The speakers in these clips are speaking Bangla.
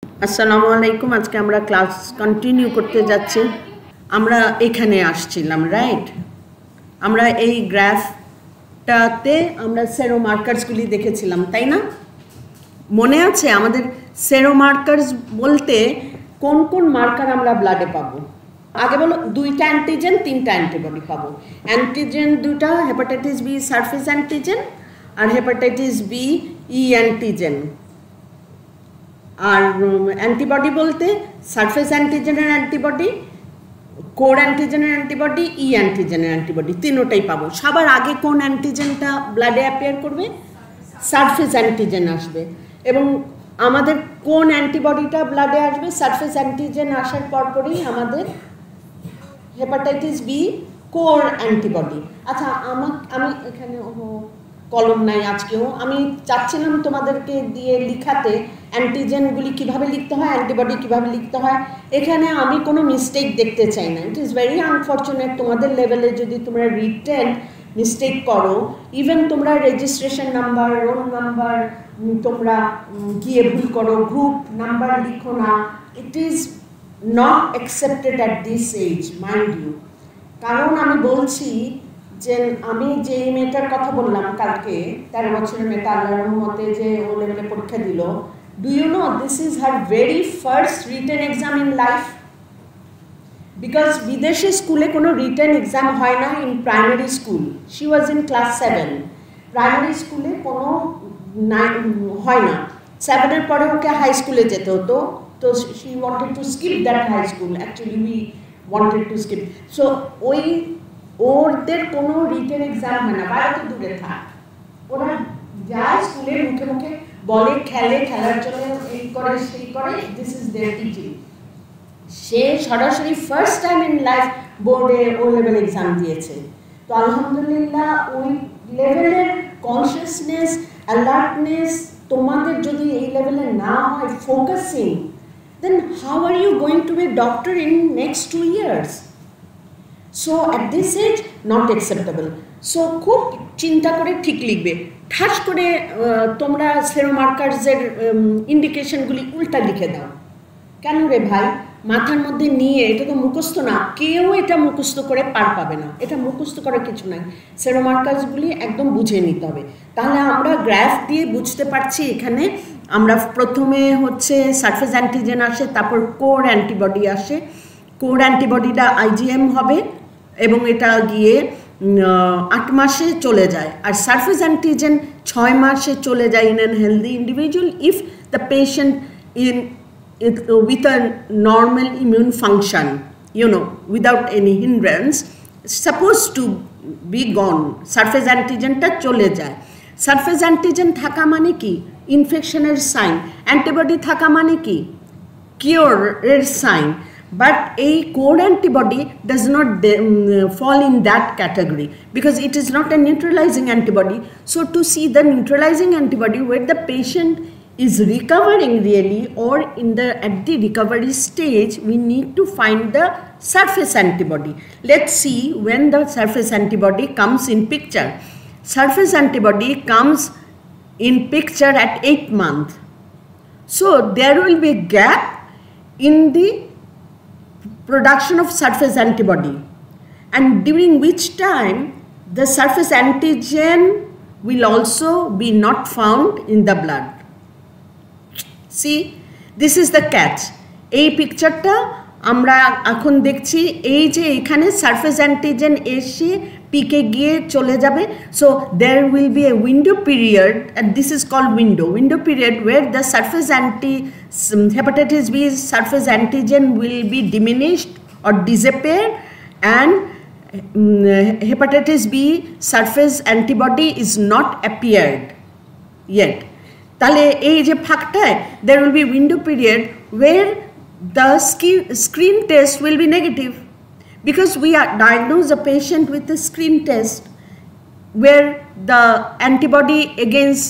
আসসালামু আলাইকুম। আজকে আমরা ক্লাস কন্টিনিউ করতে যাচ্ছি। আমরা এখানে আসছিলাম, রাইট? আমরা এই গ্রাফটাতে আমরা সেরো মার্কার্সগুলি দেখেছিলাম, তাই না? মনে আছে আমাদের সেরো মার্কার্স বলতে কোন কোন মার্কার আমরা ব্লাডে পাবো? আগে বলো, দুইটা অ্যান্টিজেন, তিনটা অ্যান্টিবডি পাবো। অ্যান্টিজেন দুটা, হেপাটাইটিস বি সারফেস অ্যান্টিজেন আর হেপাটাইটিস বি ই অ্যান্টিজেন। আর অ্যান্টিবডি বলতে সারফেস অ্যান্টিজেনের অ্যান্টিবডি, কোর অ্যান্টিজেনের অ্যান্টিবডি, ই অ্যান্টিজেনের অ্যান্টিবডি, তিনোটাই পাবো। সবার আগে কোন অ্যান্টিজেনটা ব্লাডে অ্যাপিয়ার করবে? সারফেস অ্যান্টিজেন আসবে। এবং আমাদের কোন অ্যান্টিবডিটা ব্লাডে আসবে? সারফেস অ্যান্টিজেন আসার পরপরই আমাদের হেপাটাইটিস বি কোর অ্যান্টিবডি। আচ্ছা, আমি এখানে কলম নাই আজকেও, আমি চাচ্ছিলাম তোমাদেরকে দিয়ে লিখাতে অ্যান্টিজেনগুলি কীভাবে লিখতে হয়, অ্যান্টিবডি কীভাবে লিখতে হয়। এখানে আমি কোনো মিস্টেক দেখতে চাই না। ইট ইজ ভেরি আনফর্চুনেট তোমাদের লেভেলে যদি তোমরা রিটেন মিস্টেক করো, ইভেন তোমরা রেজিস্ট্রেশন নাম্বার, রোল নাম্বার তোমরা গিয়ে ভুল করো, গ্রুপ নাম্বার লিখো না, it is not accepted at this age, mind you. কারণ আমি বলছি যে আমি যে মেয়েটার কথা বললাম কালকে, 13 বছরের মেয়েটা, আল্লাহর রহমতে যে ও লেভেলে পরীক্ষা দিল, do you know this is her very first written exam in life. Because বিদেশি স্কুলে কোনো রিটেন এক্সাম হয় না in primary school. She was in class 7। Primary স্কুলে কোনো হয় না। 7-এর পরে ওকে হাই স্কুলে যেতে হতো। তো she wanted to skip that high school, actually we wanted to skip. So ওদের কোনো রিটেন এক্সাম হয় না, বাইরে তো দূরে থাক, ওরা যায় স্কুলে, মুখে মুখে বলে, খেলে, খেলার জন্য এই করে সেই করে, দিস ইজ দেয়ার টিচিং। সে সরাসরি ফার্স্ট টাইম ইন লাইফ বোর্ডে ও লেভেল এক্সাম দিয়েছে। তো আলহামদুলিল্লাহ ওই লেভেলের কনসিয়াসনেস, অ্যালার্টনেস তোমাদের যদি এই লেভেলে না হয়, focusing, then how are you going to be doctor in next 2 years? So at this age not acceptable. So খুব চিন্তা করে ঠিক লিখবে। ঠাস করে তোমরা সেরো মার্কার্সের ইন্ডিকেশনগুলি উল্টা লিখে দাও। কেন রে ভাই? মাথার মধ্যে নিয়ে, এটা তো মুখস্থ না, কেউ এটা মুখস্থ করে পার পাবে না, এটা মুখস্থ করার কিছু নাই। সেরো মার্কার্সগুলি একদম বুঝে নিতে হবে। তাহলে আমরা গ্রাফ দিয়ে বুঝতে পারছি এখানে আমরা প্রথমে হচ্ছে সারফেস অ্যান্টিজেন আসে, তারপর কোর অ্যান্টিবডি আসে। কোর অ্যান্টিবডিটা আইজিএম হবে এবং এটা গিয়ে 8 মাসে চলে যায়। আর সারফেস অ্যান্টিজেন 6 মাসে চলে যায় in an healthy individual if the patient with a normal immune function, you know, without any hindrance, supposed to be gone. Surface antigen ta chole jay. Surface antigen thaka mane ki infectioner sign, antibody thaka mane ki cure er sign. But a core antibody does not fall in that category because it is not a neutralizing antibody. So to see the neutralizing antibody where the patient is recovering really, or at the recovery stage, we need to find the surface antibody. Let's see when the surface antibody comes in picture. Surface antibody comes in picture at 8 months. So there will be a gap in the production of surface antibody, and during which time the surface antigen will also be not found in the blood. See, this is the catch. এই পিকচারটা আমরা এখন দেখছি, এই যে এখানে সারফেস অ্যান্টিজেন এসে পিকে গিয়ে চলে যাবে। So there will be a window period, and this is called window period where the surface hepatitis B surface antigen will be diminished or disappear, and hepatitis B surface antibody is not appeared yet. তাহলে এই যে ফাঁকটায় there will be window period where the screen test will be negative, because we are diagnose a patient with a screen test where the antibody against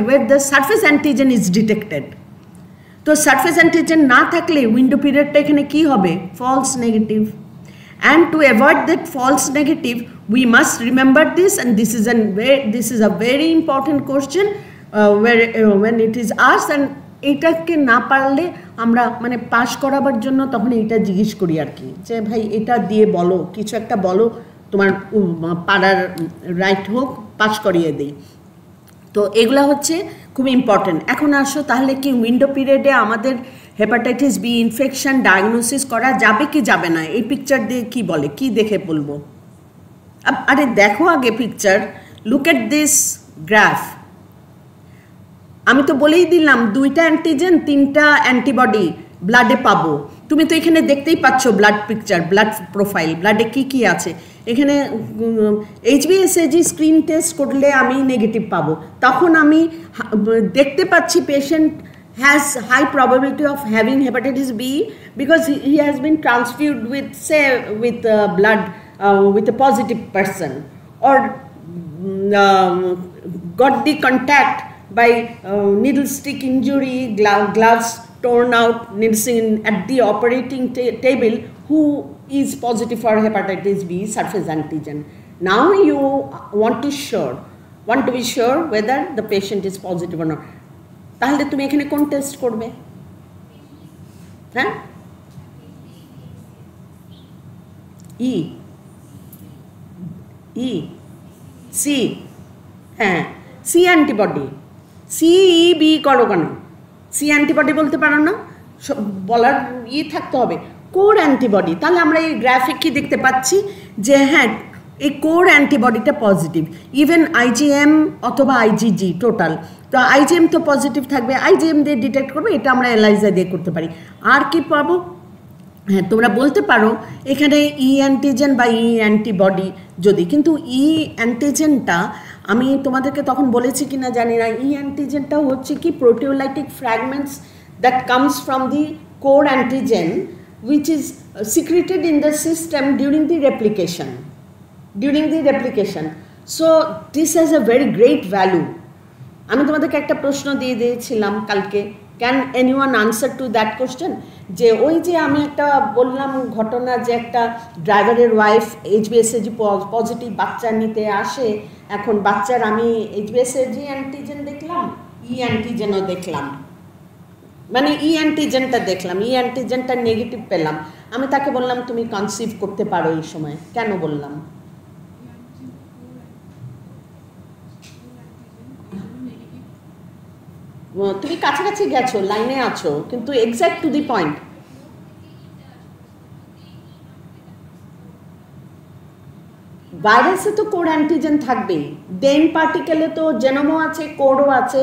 where the surface antigen is detected. তো সারফেস অ্যান্টিজেন না থাকলে উইন্ডো পিরিয়ডটা এখানে কী হবে? False negative. And to avoid that false negative we must remember this, and this is a very important question when it is asked, and এইটাকে না পারলে আমরা মানে পাস করাবার জন্য তখন এইটা জিজ্ঞেস করি আর কি, যে ভাই এটা দিয়ে বলো, কিছু একটা বলো, তোমার পাড়ার রাইট হোক, পাস করিয়ে দিই। তো এগুলো হচ্ছে খুব ইম্পর্টেন্ট। এখন আসো তাহলে কি উইন্ডো পিরিয়ডে আমাদের হেপাটাইটিস বি ইনফেকশন ডায়াগনোসিস করা যাবে কি যাবে না? এই পিকচার দিয়ে কি বলে, কি দেখে বলবো? আরে দেখো আগে picture, look at this graph. আমি তো বলেই দিলাম 2টা অ্যান্টিজেন 3টা অ্যান্টিবডি ব্লাডে পাবো। তুমি তো এখানে দেখতেই পাচ্ছ ব্লাড পিকচার, ব্লাড প্রোফাইল, ব্লাডে কি কি আছে। এখানে HbA1c স্ক্রিন টেস্ট করলে আমি নেগেটিভ পাবো, তখন আমি দেখতে পাচ্ছি patient has high probability of having hepatitis B because he has been transfused with, say, with blood with a positive person, or got the contact by needle stick injury, gloves torn out, needles at the operating table, who is positive for hepatitis B surface antigen. Now you want to be sure whether the patient is positive or not. তাহলে তুমি এখানে কোন টেস্ট করবে? হ্যাঁ, সি, হ্যাঁ সি অ্যান্টিবডি। CEB করো কেন? সি অ্যান্টিবডি বলতে পারো না, বলার থাকতে হবে কোর অ্যান্টিবডি। তাহলে আমরা এই গ্রাফে কি দেখতে পাচ্ছি যে হ্যাঁ এই কোর অ্যান্টিবডিটা পজিটিভ, ইভেন IgM অথবা IgG টোটাল। তো IgM তো পজিটিভ থাকবে, IgM দিয়ে ডিটেক্ট করবে, এটা আমরা এলাইজা দিয়ে করতে পারি। আর কি পাবো? হ্যাঁ, তোমরা বলতে পারো এখানে অ্যান্টিজেন বা অ্যান্টিবডি যদি, কিন্তু অ্যান্টিজেনটা আমি তোমাদেরকে তখন বলেছি কিনা জানি না, অ্যান্টিজেনটাও হচ্ছে কি proteolytic fragments that comes from the core antigen which is secreted in the system during the replication. So this has a very great value. আমি তোমাদেরকে একটা প্রশ্ন দিয়ে দিয়েছিলাম কালকে, can anyone answer to that question? যে ওই যে আমি একটা বললাম ঘটনা, যে একটা ড্রাইভারের ওয়াইফ HbA1c পজিটিভ বাচ্চা নিতে আসে, এখন বাচ্চার আমি HbA1c অ্যান্টিজেন দেখলাম, অ্যান্টিজেনও দেখলাম, মানে অ্যান্টিজেনটা দেখলাম, অ্যান্টিজেনটা নেগেটিভ পেলাম। আমি তাকে বললাম তুমি কনসিভ করতে পারো এই সময়। কেন বললাম? তুমি কাছাকাছি গেছো, লাইনে আছো, কিন্তু এক্স্যাক্ট টু দি পয়েন্ট। ভাইরাসে তো কোর অ্যান্টিজেন থাকবেই, ডেন পার্টিকেলে তো জেনোমও আছে, কোরও আছে,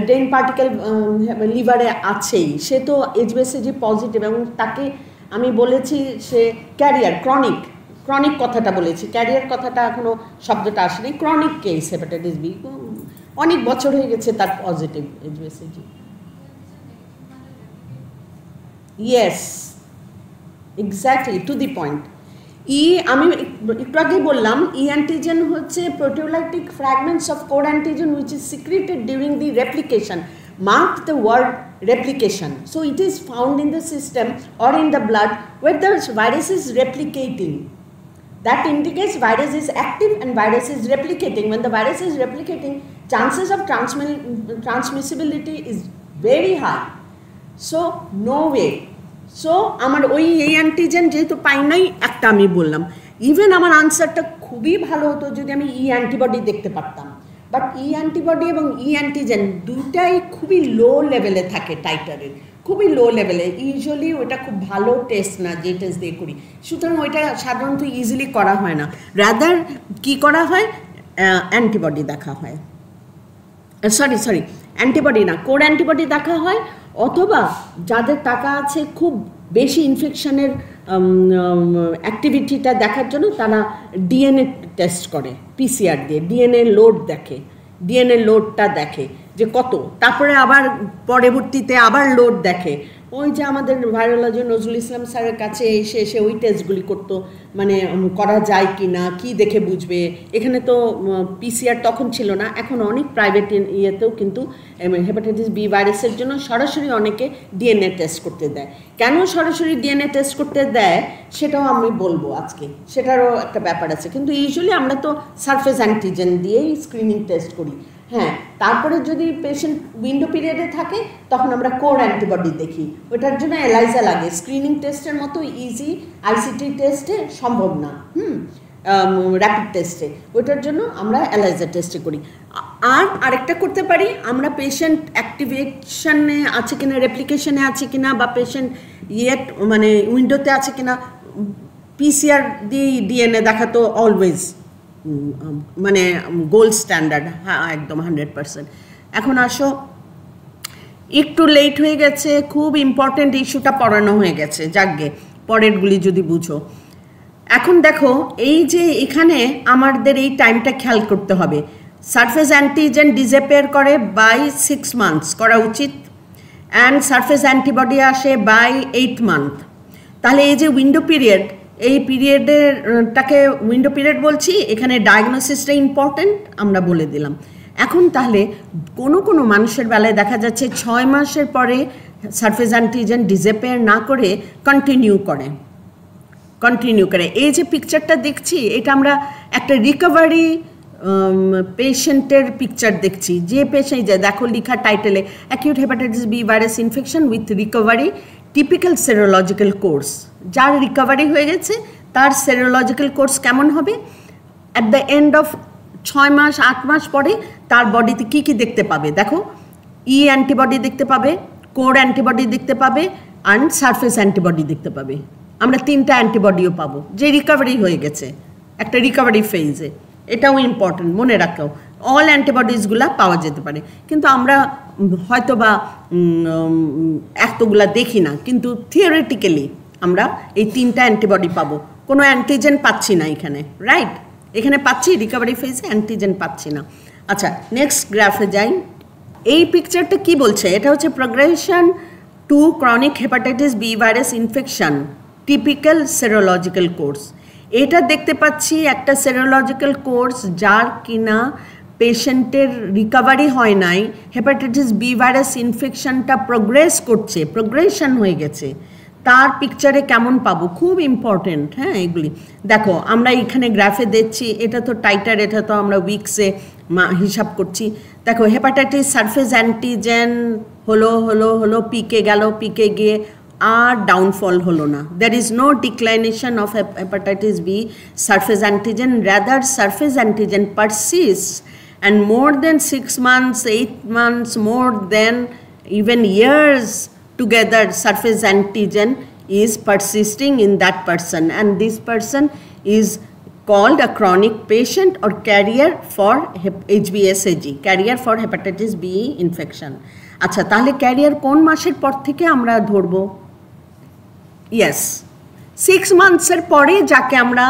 ডেন পার্টিকেল লিভারে আছেই, সে তো HbA1c পজিটিভ, এবং তাকে আমি বলেছি সে ক্যারিয়ার, ক্রনিক কথাটা বলেছি, ক্যারিয়ার কথাটা এখনো শব্দটা আসেনি, ক্রনিক কেস হেপাটাইটিস বি, অনেক বছর হয়ে গেছে তার positive HbA1c। Yes, exactly to the point. আমি একটু আগেই বললাম অ্যান্টিজেন হচ্ছে proteolytic fragments of core antigen which is secreted during the replication. Mark the word replication. So it is found in the system or in the blood where the virus is replicating. That indicates virus is active and virus is replicating. When the virus is replicating, chances of transmissibility is very high. So no way. So আমার এই অ্যান্টিজেন যেহেতু পাই নাই, একটা আমি বললাম, ইভেন আমার আনসারটা খুবই ভালো হতো যদি আমি অ্যান্টিবডি দেখতে পারতাম, বাট অ্যান্টিবডি এবং অ্যান্টিজেন দুটাই খুবই লো লেভেলে থাকে, টাইটারের খুবই লো লেভেলে। ইউজুয়ালি ওটা খুব ভালো টেস্ট না যে টেস্ট দিয়ে করি, সুতরাং ওইটা সাধারণত ইজিলি করা হয় না। রাদার কি করা হয়, অ্যান্টিবডি দেখা হয়, সরি অ্যান্টিবডি না, কোর অ্যান্টিবডি দেখা হয়, অথবা যাদের টাকা আছে খুব বেশি ইনফেকশনের অ্যাক্টিভিটিটা দেখার জন্য তারা DNA টেস্ট করে, PCR দিয়ে DNA লোডটা দেখে যে কত, তারপরে আবার পরবর্তীতে আবার লোড দেখে। ওই যে আমাদের ভাইরোলজি নজরুল ইসলাম স্যারের কাছে এসে ওই টেস্টগুলি করতো, মানে করা যায় কি না, কী দেখে বুঝবে। এখানে তো PCR তখন ছিল না, এখন অনেক প্রাইভেট ইয়েতেও কিন্তু হেপাটাইটিস বি ভাইরাসের জন্য সরাসরি অনেকে DNA টেস্ট করতে দেয়। কেন সরাসরি DNA টেস্ট করতে দেয় সেটাও আমি বলবো আজকে, সেটারও একটা ব্যাপার আছে। কিন্তু ইউজুয়ালি আমরা তো সারফেস অ্যান্টিজেন দিয়েই স্ক্রিনিং টেস্ট করি। হ্যাঁ, তারপরে যদি পেশেন্ট উইন্ডো পিরিয়ডে থাকে তখন আমরা কোর অ্যান্টিবডি দেখি। ওটার জন্য এলাইজা লাগে, স্ক্রিনিং টেস্টের মতো ইজি আইসিটি টেস্টে সম্ভব না, র্যাপিড টেস্টে, ওটার জন্য আমরা এলাইজা টেস্টে করি। আর আরেকটা করতে পারি আমরা, পেশেন্ট অ্যাক্টিভেশনে আছে কিনা, রেপ্লিকেশনে আছে কিনা, বা পেশেন্ট মানে উইন্ডোতে আছে কিনা, পিসিআর দিয়ে ডিএনএ দেখা তো অলওয়েজ মানে গোল্ড স্ট্যান্ডার্ড, হ্যাঁ একদম 100%। এখন আসো, একটু লেট হয়ে গেছে, খুব ইম্পর্টেন্ট ইস্যুটা পড়ানো হয়ে গেছে, যাকগে পরেরগুলি যদি বুঝো। এখন দেখো, এই যে এখানে আমাদের এই টাইমটা খেয়াল করতে হবে। সারফেস অ্যান্টিজেন ডিসঅ্যাপিয়ার করে বাই 6 মান্থস করা উচিত, অ্যান্ড সারফেস অ্যান্টিবডি আসে বাই 8 মান্থ। তাহলে এই যে উইন্ডো পিরিয়ড, এই পিরিয়ডেরটাকে উইন্ডো পিরিয়ড বলছি, এখানে ডায়াগনোসিসটা ইম্পর্টেন্ট আমরা বলে দিলাম। এখন তাহলে কোনো মানুষের বেলায় দেখা যাচ্ছে 6 মাসের পরে সারফেস অ্যান্টিজেন ডিসঅ্যাপিয়ার না করে কন্টিনিউ করে। এই যে পিকচারটা দেখছি, এটা আমরা একটা রিকভারি পেশেন্টের পিকচার দেখছি। যে পেশেন্ট, যে দেখো লেখা টাইটেলে, acute hepatitis B virus infection with recovery typical serological course. যার রিকভারি হয়ে গেছে তার সেরোলজিক্যাল কোর্স কেমন হবে? অ্যাট দ্য এন্ড অফ 6 মাস 8 মাস পরে তার বডিতে কী কী দেখতে পাবে? দেখো, ই অ্যান্টিবডি দেখতে পাবে, কোর অ্যান্টিবডি দেখতে পাবে, অ্যান্ড সারফেস অ্যান্টিবডি দেখতে পাবে। আমরা 3টা অ্যান্টিবডিও পাবো যে রিকভারি হয়ে গেছে একটা রিকভারি ফেজে। এটাও ইম্পর্টেন্ট, মনে রাখো। অল অ্যান্টিবডিজগুলা পাওয়া যেতে পারে, কিন্তু আমরা হয়তো বা এতগুলা দেখি না, কিন্তু থিওরিটিক্যালি আমরা এই 3টা অ্যান্টিবডি পাবো। কোনো অ্যান্টিজেন পাচ্ছি না এখানে, রাইট? এখানে পাচ্ছি রিকভারি ফেজে, অ্যান্টিজেন পাচ্ছি না। আচ্ছা, নেক্সট গ্রাফে যাই। এই পিকচারটা কি বলছে? এটা হচ্ছে progression to chronic hepatitis B virus infection typical serological course. এটা দেখতে পাচ্ছি একটা সেরোলজিক্যাল কোর্স যার কিনা পেশেন্টের রিকভারি হয় নাই, হেপাটাইটিস বি ভাইরাস ইনফেকশনটা প্রোগ্রেশন হয়ে গেছে। তার পিকচারে কেমন পাবো? খুব ইম্পর্টেন্ট, হ্যাঁ এগুলি দেখো। আমরা এখানে গ্রাফে দেখছি, এটা তো টাইটার, এটা তো আমরা উইকসে হিসাব করছি। দেখো, হেপাটাইটিস সারফেস অ্যান্টিজেন হলো পিকে গিয়ে আর ডাউনফল হলো না। There is no declination of hepatitis B surface antigen, rather surface antigen persist, and more than 6 months, 8 months, more than even years together, surface antigen is persisting in that person, and this person is called a chronic patient or carrier for HBsAg, carrier for hepatitis B infection. আচ্ছা, তাহলে ক্যারিয়ার কোন মাসের পর থেকে আমরা ধরবো? ইয়েস, 6 মান্থসের পরে যাকে আমরা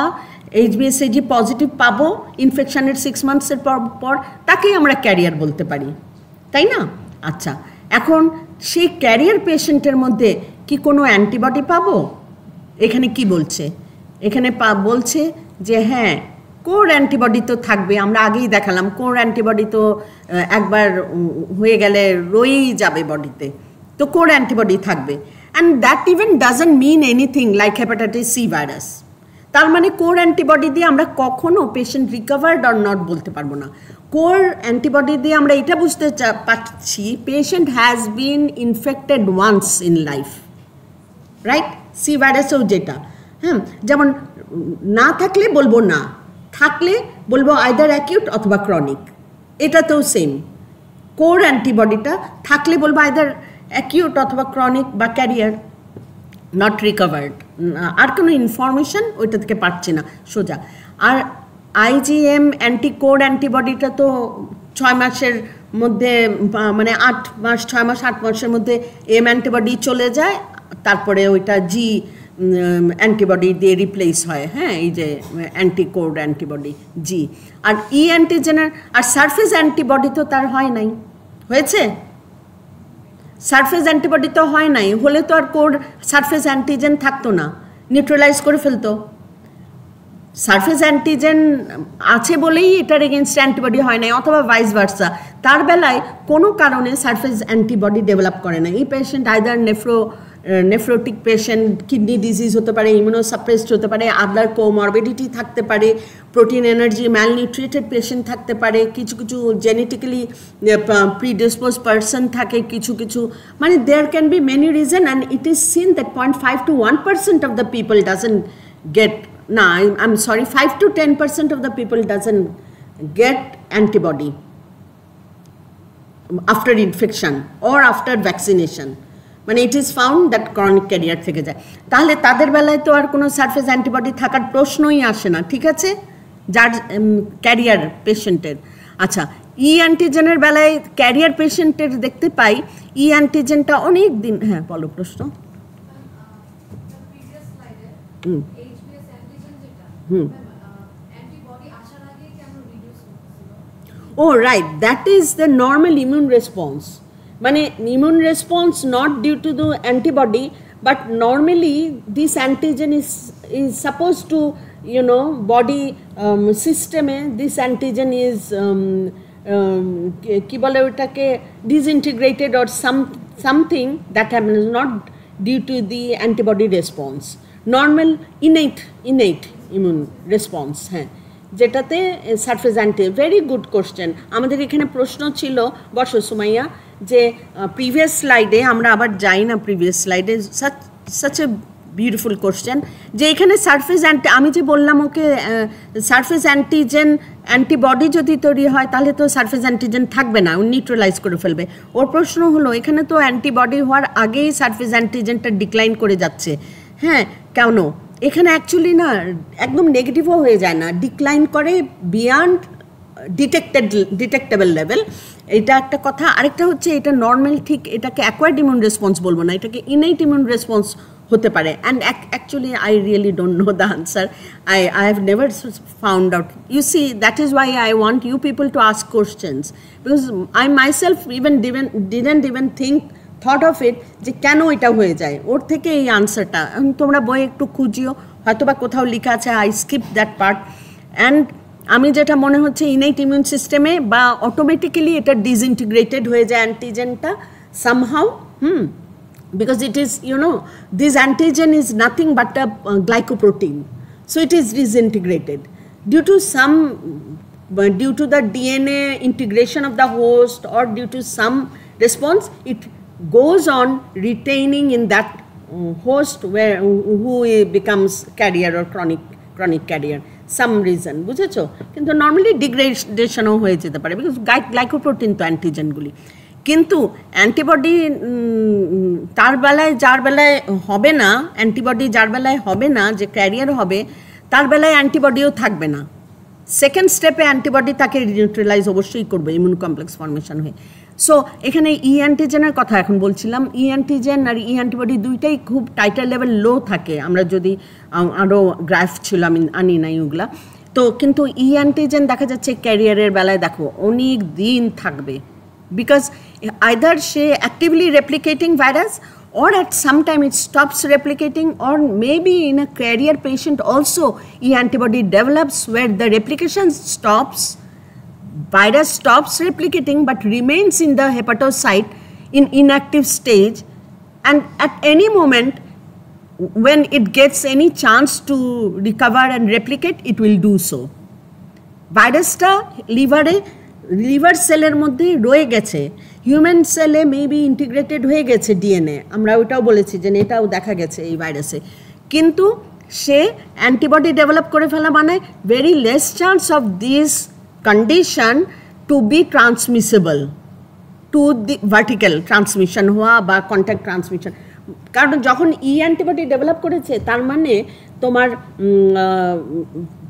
HBsAg পজিটিভ পাবো ইনফেকশনের 6 মান্থসের পর তাকেই আমরা ক্যারিয়ার বলতে পারি, তাই না? আচ্ছা, এখন সেই ক্যারিয়ার পেশেন্টের মধ্যে কি কোনো অ্যান্টিবডি পাবো? এখানে কি বলছে? এখানে বলছে যে হ্যাঁ, কোর অ্যান্টিবডি তো থাকবে। আমরা আগেই দেখালাম, কোর অ্যান্টিবডি তো একবার হয়ে গেলে রয়েই যাবে বডিতে, তো কোর অ্যান্টিবডি থাকবে। And that even doesn't mean anything like hepatitis C virus. তার মানে কোর অ্যান্টিবডি দিয়ে আমরা কখনো পেশেন্ট রিকভার্ড অর নট বলতে পারবো না। কোর অ্যান্টিবডি দিয়ে আমরা এটা বুঝতে পারছি patient has been infected once in life, right? C ভাইরাসেও যেটা, হ্যাঁ, যেমন না থাকলে বলবো না, থাকলে বলবো আইদার অ্যাকিউট অথবা ক্রনিক। এটাতেও সেম, কোর অ্যান্টিবডিটা থাকলে বলবো আইদার অ্যাকিউট অথবা ক্রনিক বা ক্যারিয়ার, নট রিকভার্ড। আর কোনো ইনফরমেশন ওইটা থেকে পাচ্ছি না সোজা। আর IgM অ্যান্টিকোর অ্যান্টিবডিটা তো 6 মাসের মধ্যে, মানে 8 মাস 6 মাস 8 মাসের মধ্যে এম অ্যান্টিবডি চলে যায়, তারপরে ওইটা জি অ্যান্টিবডি দিয়ে রিপ্লেস হয়, হ্যাঁ, এই যে অ্যান্টিকোর অ্যান্টিবডি জি। আর ই অ্যান্টিজেনের আর সারফেস অ্যান্টিবডি তো তার হয় নাই, হয়েছে? সারফেস অ্যান্টিবডি তো হয় নাই, হলে তো আর কোর সারফেস অ্যান্টিজেন থাকতো না, নিউট্রালাইজ করে ফেলতো। সারফেস অ্যান্টিজেন আছে বলেই এটার এগেনস্ট অ্যান্টিবডি হয় নাই, অথবা ভাইস ভার্সা। তার বেলায় কোনো কারণে সারফেস অ্যান্টিবডি ডেভেলপ করে না। এই patient either nephrotic patient, kidney disease হতে পারে, ইমিউনোসাপ্রেসড হতে পারে, আদার কোমরবিডিটি থাকতে পারে, প্রোটিন এনার্জি ম্যালনিউট্রিটেড পেশেন্ট থাকতে পারে, কিছু কিছু জেনেটিক্যালি প্রিডিসপোজ পারসন থাকে, কিছু কিছু মানে there can be many reason and it is seen that 0.5 to 1% of the people doesn't get, no, I'm sorry, 5 to 10% of the people doesn't get antibody after infection or after vaccination. মানে it is found that chronic career থেকে যায়। তাহলে তাদের বেলায় তো আর কোনো সারফেস অ্যান্টিবডি থাকার প্রশ্নই আসে না, ঠিক আছে, যার ক্যারিয়ার পেশেন্টের। আচ্ছা, ই অ্যান্টিজেনের বেলায় ক্যারিয়ার পেশেন্টের দেখতে পাই ই অ্যান্টিজেনটা অনেক দিন, হ্যাঁ বলো প্রশ্ন। Oh right, that is the normal immune response. মানে immune response not due to the antibody, but normally this antigen is supposed to, you know, body system this antigen is কি বলে ওটাকে disintegrated or something that happens not due to the antibody response. Normal innate immune response, হ্যাঁ, যেটাতে surface anti. Very good question. আমাদের এখানে প্রশ্ন ছিল, বসো সুমাইয়া, যে প্রিভিয়াস স্লাইডে, আমরা আবার যাই না প্রিভিয়াস স্লাইডে, সাচ এ বিউটিফুল কোশ্চেন, যে এখানে সারফেস আমি যে বললাম ওকে সারফেস অ্যান্টিজেন অ্যান্টিবডি যদি তৈরি হয় তাহলে তো সারফেস অ্যান্টিজেন থাকবে না, নিউট্রালাইজ করে ফেলবে। ওর প্রশ্ন হলো এখানে তো অ্যান্টিবডি হওয়ার আগেই সারফেস অ্যান্টিজেনটা ডিক্লাইন করে যাচ্ছে, হ্যাঁ কেন? এখানে না একদম নেগেটিভও হয়ে যায় না, ডিক্লাইন করে বিয়ন্ড ডিটেক্টেবল লেভেল, এটা একটা কথা। আরেকটা হচ্ছে এটা নর্মাল, ঠিক এটাকে অ্যাকোয়ার্ড ইমিউন রেসপন্স বলবো না, এটাকে ইনেট ইমিউন রেসপন্স হতে পারে। And actually I really don't know the answer, I have never found out. You see, that is why I want you people to ask questions, because I myself didn't even thought of it যে কেন এটা হয়ে যায়, ওর থেকে এই আনসারটা তোমরা বই একটু খুঁজিও, হয়তো বা কোথাও লেখা আছে, I skip that part. And আমি যেটা মনে হচ্ছে ইনেট ইমিউন সিস্টেমে বা অটোমেটিক্যালি এটা ডিসইন্টিগ্রেটেড হয়ে যায় অ্যান্টিজেনটা somehow, because it is, you know, this antigen is nothing but a glycoprotein, so it is disintegrated due to the DNA integration of the host or due to some response. It goes on retaining in that host who becomes carrier or chronic carrier, some reason, বুঝেছো? কিন্তু নর্মালি ডিগ্রেডেশনও হয়ে যেতে পারে, বিকজ গ্লাইকোপ্রোটিন তো অ্যান্টিজেনগুলি। কিন্তু অ্যান্টিবডি যার বেলায় হবে না, অ্যান্টিবডি যার বেলায় হবে না, যে ক্যারিয়ার হবে, তার বেলায় অ্যান্টিবডিও থাকবে না। সেকেন্ড স্টেপে অ্যান্টিবডি তাকে নিউট্রালাইজ অবশ্যই করবে ইমিউন কমপ্লেক্স ফর্মেশন হয়ে। সো এখানে ই অ্যান্টিজেনের কথা এখন বলছিলাম। ই অ্যান্টিজেন আর ই অ্যান্টিবডি দুইটাই খুব টাইটার লেভেল লো থাকে। আমরা যদি আরও গ্রাফ ছিল, আমি আনি নাই ওগুলা, তো কিন্তু ই অ্যান্টিজেন দেখা যাচ্ছে ক্যারিয়ারের বেলায় দেখো অনেক দিন থাকবে, because either say actively replicating virus or at some time it stops replicating, or maybe in a carrier patient also E antibody develops where the replication stops, virus stops replicating but remains in the hepatocyte in inactive stage, and at any moment when it gets any chance to recover and replicate, it will do so. Virus ta liver সেলের মধ্যে রয়ে গেছে, হিউম্যান সেলে মেবি ইন্টিগ্রেটেড হয়ে গেছে ডিএনএ, আমরা ওটাও বলেছি যে এটাও দেখা গেছে এই ভাইরাসে, কিন্তু সে অ্যান্টিবডি ডেভেলপ করে ফেলা মানে very less chance of this condition to be transmissible to the vertical transmission হওয়া বা কন্ট্যাক্ট ট্রান্সমিশন। কারণ যখন ই অ্যান্টিবডি ডেভেলপ করেছে তার মানে তোমার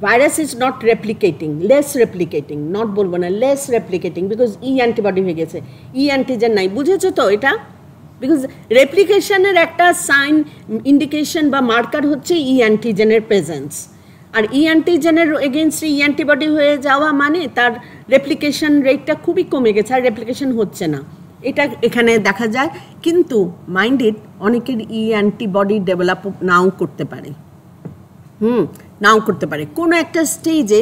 virus is not replicating, less replicating, not বলবো না, less replicating, because E antibody হয়ে গেছে, ই অ্যান্টিজেন নাই। বুঝেছো তো এটা? বিকজ রেপ্লিকেশনের একটা সাইন ইন্ডিকেশন বা মার্কার হচ্ছে ই অ্যান্টিজেনের প্রেজেন্স, আর ই অ্যান্টিজেনের এগেনস্টে ই অ্যান্টিবডি হয়ে যাওয়া মানে তার রেপ্লিকেশন রেটটা খুবই কমে গেছে, আর রেপ্লিকেশন হচ্ছে না, এটা এখানে দেখা যায়। কিন্তু মাইন্ড ইট, অনেকের ই অ্যান্টিবডি ডেভেলপ নাও করতে পারে, নাও করতে পারে, কোনো একটা স্টেজে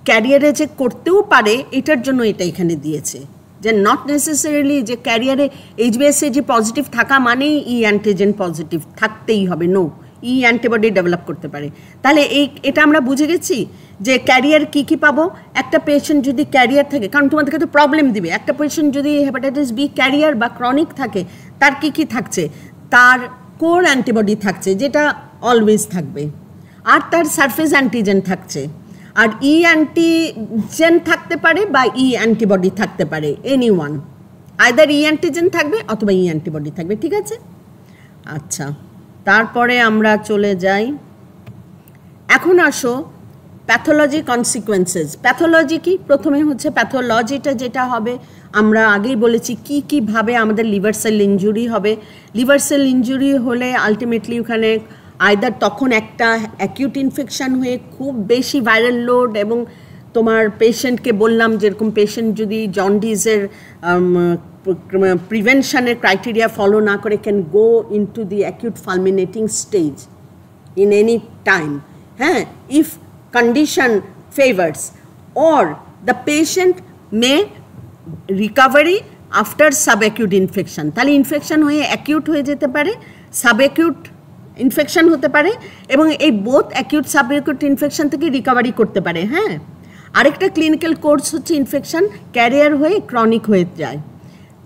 ক্যারিয়ারে যে করতেও পারে, এটার জন্য এটা এখানে দিয়েছে। যে নট নেসেসারিলি যে ক্যারিয়ারে HbS যে পজিটিভ থাকা মানেই ই অ্যান্টিজেন পজিটিভ থাকতেই হবে, নো, ই অ্যান্টিবডি ডেভেলপ করতে পারে। তাহলে এটা আমরা বুঝে গেছি যে ক্যারিয়ার কী কী পাবো। একটা পেশেন্ট যদি ক্যারিয়ার থাকে, কারণ তোমাদেরকে তো প্রবলেম দিবে, একটা পেশেন্ট যদি হেপাটাইটিস বি ক্যারিয়ার বা ক্রনিক থাকে, তার কী কী থাকছে, তার কোর অ্যান্টিবডি থাকছে যেটা অলওয়েজ থাকবে, আর তার সারফেস অ্যান্টিজেন থাকছে, আর ই অ্যান্টিজেন থাকতে পারে বা ই অ্যান্টিবডি থাকতে পারে, এনি ওয়ান, আইদার ই অ্যান্টিজেন থাকবে অথবা ই অ্যান্টিবডি থাকবে, ঠিক আছে। আচ্ছা, তারপরে আমরা চলে যাই, এখন আসো প্যাথোলজি কনসিকুয়েন্সেস। প্যাথোলজি কি? প্রথমে হচ্ছে প্যাথোলজিটা যেটা হবে, আমরা আগেই বলেছি কি কীভাবে আমাদের লিভার সেল ইনজুরি হবে। লিভার সেল ইনজুরি হলে আলটিমেটলি ওখানে আইদার তখন একটা অ্যাকিউট ইনফেকশান হয়ে খুব বেশি ভাইরাল লোড, এবং তোমার পেশেন্টকে বললাম যেরকম পেশেন্ট যদি জন্ডিসের প্রিভেনশনের ক্রাইটেরিয়া ফলো না করে can go into the acute fulminating stage in any time, হ্যাঁ, if condition favors, or the patient may recovery after subacute infection। তাহলে ইনফেকশন হয়ে অ্যাকিউট হয়ে যেতে পারে, সাবঅ্যাকিউট ইনফেকশন হতে পারে, এবং এই বোথ অ্যাকিউট সাবঅ্যাকিউট ইনফেকশন থেকে রিকভারি করতে পারে। হ্যাঁ, আরেকটা ক্লিনিক্যাল কোর্স হচ্ছে ইনফেকশন ক্যারিয়ার হয়ে ক্রনিক হয়ে যায়।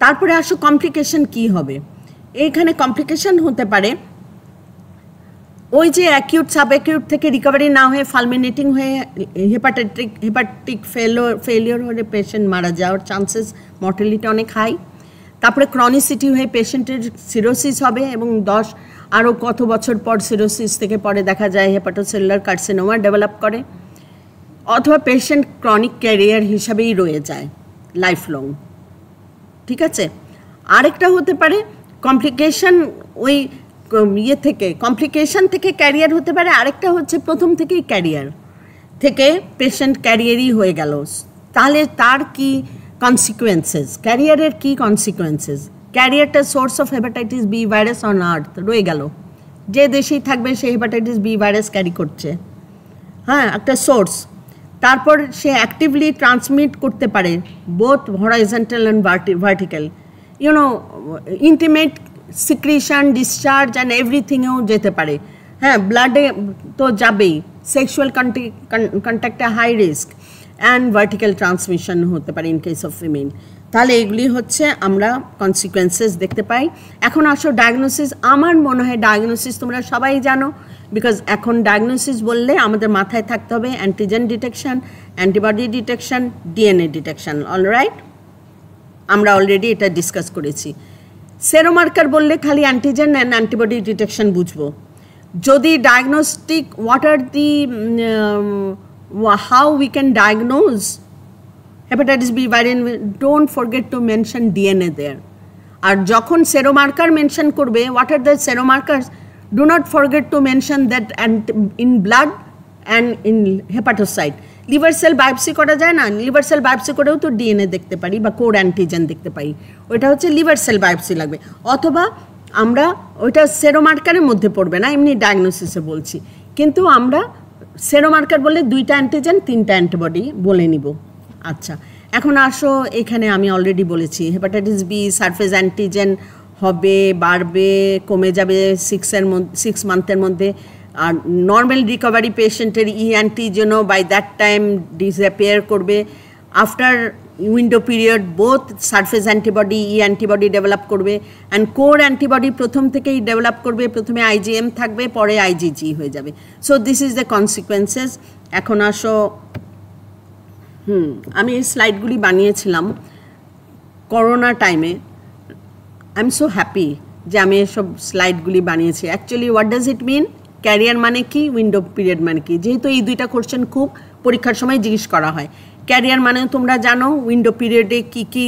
তারপরে আসো কমপ্লিকেশন কি হবে। এইখানে কমপ্লিকেশন হতে পারে ওই যে অ্যাকিউট সাবঅ্যাকিউট থেকে রিকভারি না হয়ে ফালমিনেটিং হয়ে হেপাটিক ফেলিওর হলে পেশেন্ট মারা যাওয়ার চান্সেস, মর্টালিটি অনেক হাই। তারপরে ক্রনিসিটি হয়ে পেশেন্টের সিরোসিস হবে, এবং আরও কত বছর পর সিরোসিস থেকে পরে দেখা যায় হেপাটোসেলুলার কার্সিনোমা ডেভেলপ করে, অথবা পেশেন্ট ক্রনিক ক্যারিয়ার হিসাবেই রয়ে যায় লাইফ লং, ঠিক আছে। আরেকটা হতে পারে কমপ্লিকেশন ওই থেকে কমপ্লিকেশন থেকে ক্যারিয়ার হতে পারে, আরেকটা হচ্ছে প্রথম থেকেই ক্যারিয়ার থেকে পেশেন্ট ক্যারিয়ারই হয়ে গেল। তাহলে তার কি কনসিকুয়েন্সেস, ক্যারিয়ারের কি কনসিকুয়েন্সেস? ক্যারিয়ারটা source of hepatitis B virus on earth রয়ে গেল, যে দেশেই থাকবে সে হেপাটাইটিস বি ভাইরাস ক্যারি করছে, হ্যাঁ, একটা সোর্স। তারপর সে অ্যাক্টিভলি ট্রান্সমিট করতে পারে both horizontal and vertical, you know intimate secretion, discharge and এভরিথিংয়েও যেতে পারে। হ্যাঁ, ব্লাডে তো যাবেই, সেক্সুয়াল কন্ট্যাক্টে high risk, and vertical transmission হতে পারে ইন কেস অফ ফিমেল। তাহলে এগুলি হচ্ছে আমরা কনসিকুয়েন্সেস দেখতে পাই। এখন আসো ডায়াগনোসিস। আমার মনে হয় ডায়াগনোসিস তোমরা সবাই জানো, বিকজ এখন ডায়াগনোসিস বললে আমাদের মাথায় থাকতে হবে antigen detection, antibody detection, DNA detection. Alright, আমরা অলরেডি এটা ডিসকাস করেছি। সেরোমার্কার বললে খালি অ্যান্টিজেন অ্যান্ড অ্যান্টিবডি ডিটেকশন বুঝবো। যদি diagnostic, what are the how we can diagnose hepatitis B viral, don't forget to mention DNA there. আর যখন সেরোমার্কার মেনশন করবে, what are the seromarkers, do not forget to mention that in blood and in hepatocyte. Liver cell biopsy করা যায় না, লিভার সেল বায়োপসি করেও তো ডিএনএ দেখতে পারি বা কোর অ্যান্টিজেন দেখতে পাই, ওইটা হচ্ছে লিভার সেল বায়োপসি লাগবে। অথবা আমরা ওইটা সেরোমার্কারের মধ্যে পড়বে না, এমনি ডায়াগনোসিসে বলছি, কিন্তু আমরা সেরোমার্কার বললে 2টা অ্যান্টিজেন 3টা অ্যান্টিবডি বলে নিব। আচ্ছা, এখন আসো, এখানে আমি অলরেডি বলেছি হেপাটাইটিস বি সারফেস অ্যান্টিজেন হবে, বাড়বে, কমে যাবে 6 মান্থের মধ্যে। আর নর্মাল রিকভারি পেশেন্টের ই অ্যান্টিজেনও বাই দ্যাট টাইম ডিসঅ্যাপিয়ার করবে। After window period both surface antibody, E antibody develop করবে, অ্যান্ড কোর অ্যান্টিবডি প্রথম থেকেই ডেভেলপ করবে। প্রথমে আইজিএম থাকবে, পরে আইজিজি হয়ে যাবে। So this is the consequences. এখন আসো, আমি এই স্লাইডগুলি বানিয়েছিলাম করোনা টাইমে। আই এম সো হ্যাপি যে আমি এসব স্লাইডগুলি বানিয়েছি। Actually what does it mean, carrier মানে কি, উইন্ডো পিরিয়ড মানে কি, যেহেতু এই 2টা কোশ্চেন খুব পরীক্ষার সময় জিজ্ঞেস করা হয়। ক্যারিয়ার মানে তোমরা জানো, উইন্ডো পিরিয়ডে কী কী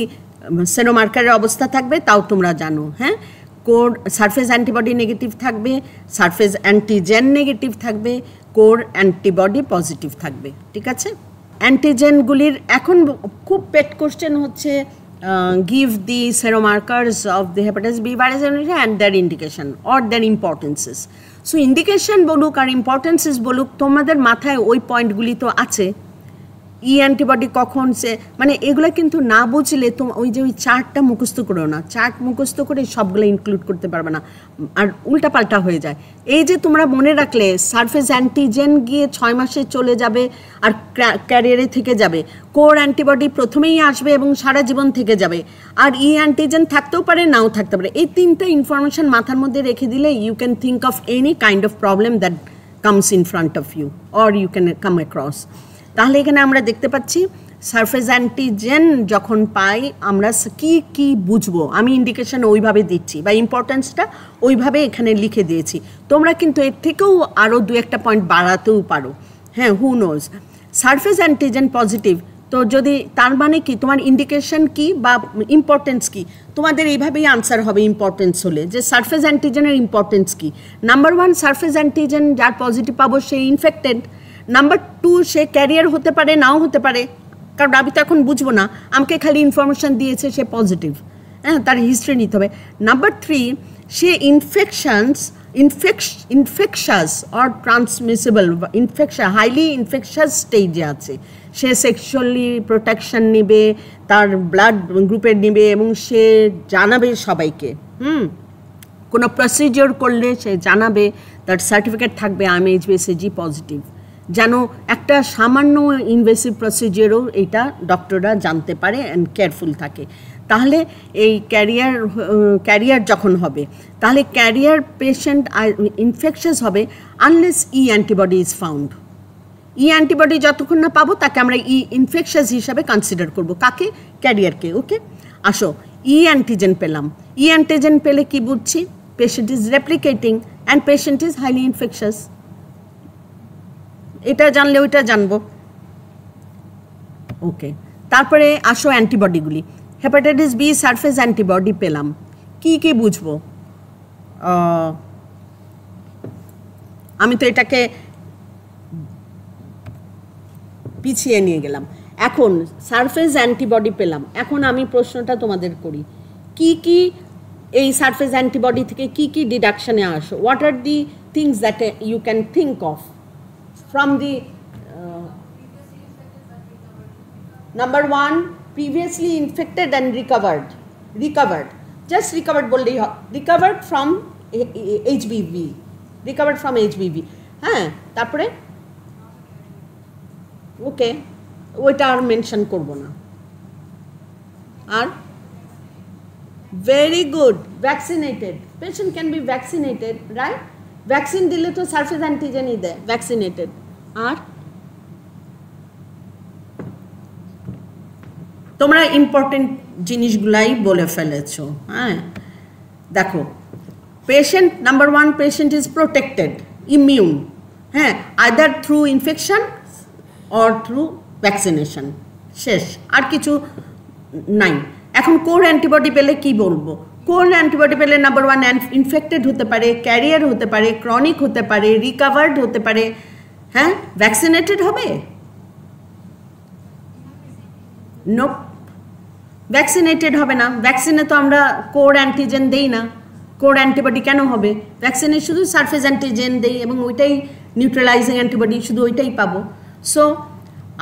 সেরোমার্কারের অবস্থা থাকবে তাও তোমরা জানো। হ্যাঁ, কোর সারফেস অ্যান্টিবডি নেগেটিভ থাকবে, সারফেস অ্যান্টিজেন নেগেটিভ থাকবে, কোর অ্যান্টিবডি পজিটিভ থাকবে, ঠিক আছে। অ্যান্টিজেনগুলির এখন খুব পেট কোশ্চেন হচ্ছে give the seromarkers of the hepatitis B virus and their indication or their importances. So indication বলুক আর ইম্পর্টেন্সেস বলুক, তোমাদের মাথায় ওই পয়েন্টগুলি তো আছে, ই অ্যান্টিবডি কখন সে মানে এগুলো কিন্তু না বুঝলে তো ওই যে ওই চার্টটা মুখস্থ করো না, চার্ট মুখস্থ করে সবগুলো ইনক্লুড করতে পারবে না, আর উল্টাপাল্টা হয়ে যায়। এই যে তোমরা মনে রাখলে সারফেস অ্যান্টিজেন গিয়ে 6 মাসে চলে যাবে আর ক্যারিয়ারে থেকে যাবে, কোর অ্যান্টিবডি প্রথমেই আসবে এবং সারা জীবন থেকে যাবে, আর ই অ্যান্টিজেন থাকতেও পারে নাও থাকতে পারে। এই তিনটা ইনফরমেশন মাথার মধ্যে রেখে দিলে you can think of any kind of problem that comes in front of you or you can come across. তাহলে এখানে আমরা দেখতে পাচ্ছি সারফেস অ্যান্টিজেন যখন পাই আমরা কি কি বুঝবো, আমি ইন্ডিকেশন ওইভাবে দিচ্ছি বা ইম্পর্টেন্সটা ওইভাবে এখানে লিখে দিয়েছি। তোমরা কিন্তু এর থেকেও আরও 2-1 পয়েন্ট বাড়াতেও পারো, হ্যাঁ, who knows. Surface antigen positive, তো যদি তার মানে কি তোমার ইন্ডিকেশন কি বা ইম্পর্টেন্স কি, তোমাদের এইভাবেই আনসার হবে ইম্পর্টেন্স হলে যে সারফেস অ্যান্টিজেনের ইম্পর্টেন্স কি। নাম্বার 1 সারফেস অ্যান্টিজেন যার পজিটিভ পাবো সে ইনফেক্টেড। নাম্বার 2 সে ক্যারিয়ার হতে পারে নাও হতে পারে, কারণ আমি তো এখন বুঝবো না, আমাকে খালি ইনফরমেশান দিয়েছে সে পজিটিভ, হ্যাঁ, তার হিস্ট্রি নিতে হবে। Number 3 say infectious or transmissible, highly infectious স্টেজে আছে, সে সেক্সুয়ালি প্রোটেকশন নেবে, তার ব্লাড গ্রুপের নেবে এবং সে জানাবে সবাইকে, কোনো প্রসিডিওর করলে সে জানাবে, তার সার্টিফিকেট থাকবে আই এম HbA/Ag পজিটিভ, যেন একটা সামান্য ইনভেসিভ প্রসিডিওরও এইটা ডক্টররা জানতে পারে অ্যান্ড কেয়ারফুল থাকে। তাহলে এই ক্যারিয়ার যখন হবে তাহলে ক্যারিয়ার পেশেন্ট ইনফেকশাস হবে unless E antibody is found. E antibody যতক্ষণ না পাবো তাকে আমরা ই ইনফেকশাস হিসাবে কনসিডার করব, কাকে? ক্যারিয়ারকে। ওকে, আসো ই অ্যান্টিজেন পেলাম, ই অ্যান্টিজেন পেলে কি বুঝছি? Patient is replicating and patient is highly infectious. এটা জানলে ওইটা জানবো। ওকে, তারপরে আসো অ্যান্টিবডিগুলি। হেপাটাইটিস বি সারফেস অ্যান্টিবডি পেলাম, কি কি বুঝবো? আমি তো এটাকে পিছিয়ে নিয়ে গেলাম। এখন সারফেস অ্যান্টিবডি পেলাম, এখন আমি প্রশ্নটা তোমাদের করি, কি কি এই সারফেস অ্যান্টিবডি থেকে কি কি ডিডাকশনে আসো? What are the things that you can think of from the number 1 previously infected and recovered just recovered bolleই recovered from HBV, হ্যাঁ, তারপরে ওকে ওইটা আর মেনশন করব না। আর very good, vaccinated, patient can be vaccinated, right? Vaccine দিলে তো সারফেস অ্যান্টিজেনই দেয়, ভ্যাকসিনেটেড। আর তোমরা ইম্পর্টেন্ট জিনিসগুলাই বলে ফেলেছো, হ্যাঁ। দেখো patient number 1 patient is protected, immune, হ্যাঁ, either through infection or through vaccination, শেষ, আর কিছু নাই। এখন কোর অ্যান্টিবডি পেলে কি বলবো? কোর অ্যান্টিবডি পেলে নাম্বার 1 ইনফেক্টেড হতে পারে, ক্যারিয়ার হতে পারে, ক্রনিক হতে পারে, রিকাভার্ড হতে পারে, হ্যাঁ, ভ্যাকসিনেটেড হবে? নো, ভ্যাকসিনেটেড হবে না। ভ্যাকসিনে তো আমরা কোর অ্যান্টিজেন দেই না, কোর অ্যান্টিবডি কেন হবে? ভ্যাকসিনে শুধু সারফেস অ্যান্টিজেন দেই এবং ওইটাই নিউট্রালাইজিং অ্যান্টিবডি, শুধু ওইটাই পাবো। সো